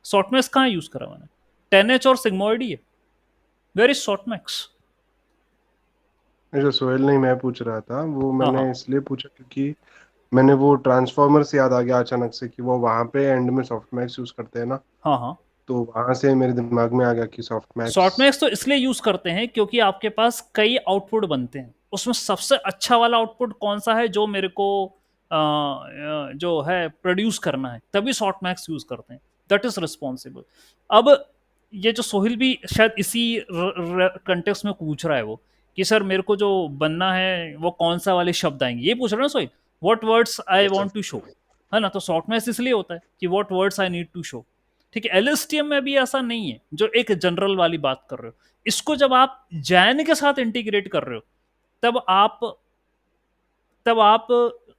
शॉर्टमैक्स कहाँ यूज करा मैंने? 10H और सिग्मॉइड ही है। Where is softmax? जो सोहेल नहीं, मैं पूछ रहा था, वो हाँ मैंने हाँ इसलिए पूछा क्योंकि मैंने वो ट्रांसफॉर्मर से याद आ गया अचानक से कि वो वहां पे एंड में सॉफ्टमैक्स यूज करते हैं ना, हाँ हाँ। तो वहां से मेरे दिमाग में आ गया कि सॉफ्टमैक्स। शॉर्टमैक्स तो इसलिए यूज करते हैं क्योंकि आपके पास कई आउटपुट बनते हैं, उसमें सबसे अच्छा वाला आउटपुट कौन सा है जो मेरे को जो है प्रोड्यूस करना है, तभी शॉर्टमैक्स यूज करते हैं, दैट इज रिस्पॉन्सिबल। अब ये जो सोहिल भी शायद इसी कंटेक्स्ट में पूछ रहा है वो, कि सर मेरे को जो बनना है वो कौन सा वाले शब्द आएंगे, ये पूछ रहा है ना Sohil, what words I Yes, sir. Want to show, है ना? तो शॉर्टमैक्स इसलिए होता है कि what words I need to show, ठीक है? एलएसटीएम में भी ऐसा नहीं है, जो एक जनरल वाली बात कर रहे हो, इसको जब आप जैन के साथ इंटीग्रेट कर रहे हो, तब आप तब आप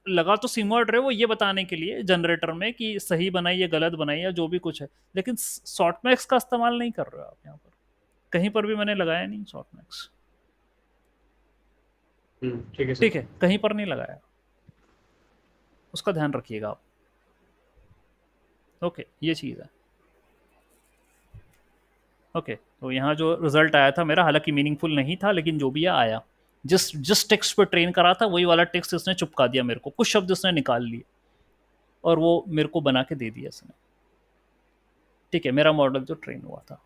लगा तो सिमोड रहे हो ये बताने के लिए जनरेटर में कि सही बनाई या गलत बनाई या जो भी कुछ है, लेकिन शॉर्टमैक्स का इस्तेमाल नहीं कर रहे हो आप यहाँ पर, कहीं पर भी मैंने लगाया नहीं शॉर्टमैक्स, ठीक है सर। ठीक है? कहीं पर नहीं लगाया, उसका ध्यान रखिएगा आप। ओके, ये चीज़ है। ओके, तो यहाँ जो रिजल्ट आया था मेरा, हालांकि मीनिंगफुल नहीं था, लेकिन जो भी है आया, जिस जिस टेक्स्ट पर ट्रेन करा था वही वाला टेक्स्ट इसने चुपका दिया मेरे को, कुछ शब्द इसने निकाल लिए और वो मेरे को बना के दे दिया इसने। ठीक है, मेरा मॉडल जो ट्रेन हुआ था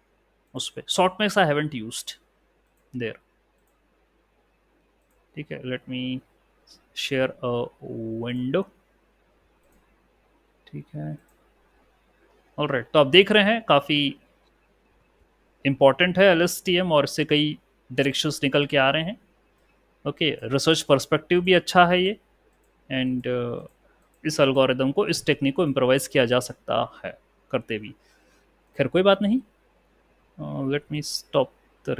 उस पर softmax I haven't used there. ठीक है, let me share a window. ठीक है, ऑलराइट, तो आप देख रहे हैं काफ़ी इंपॉर्टेंट है एलएसटीएम और इससे कई डायरेक्शंस निकल के आ रहे हैं। ओके, रिसर्च पर्सपेक्टिव भी अच्छा है ये, एंड इस एल्गोरिदम को, इस टेक्निक को इम्प्रोवाइज किया जा सकता है करते भी। खैर कोई बात नहीं, लेट मी स्टॉप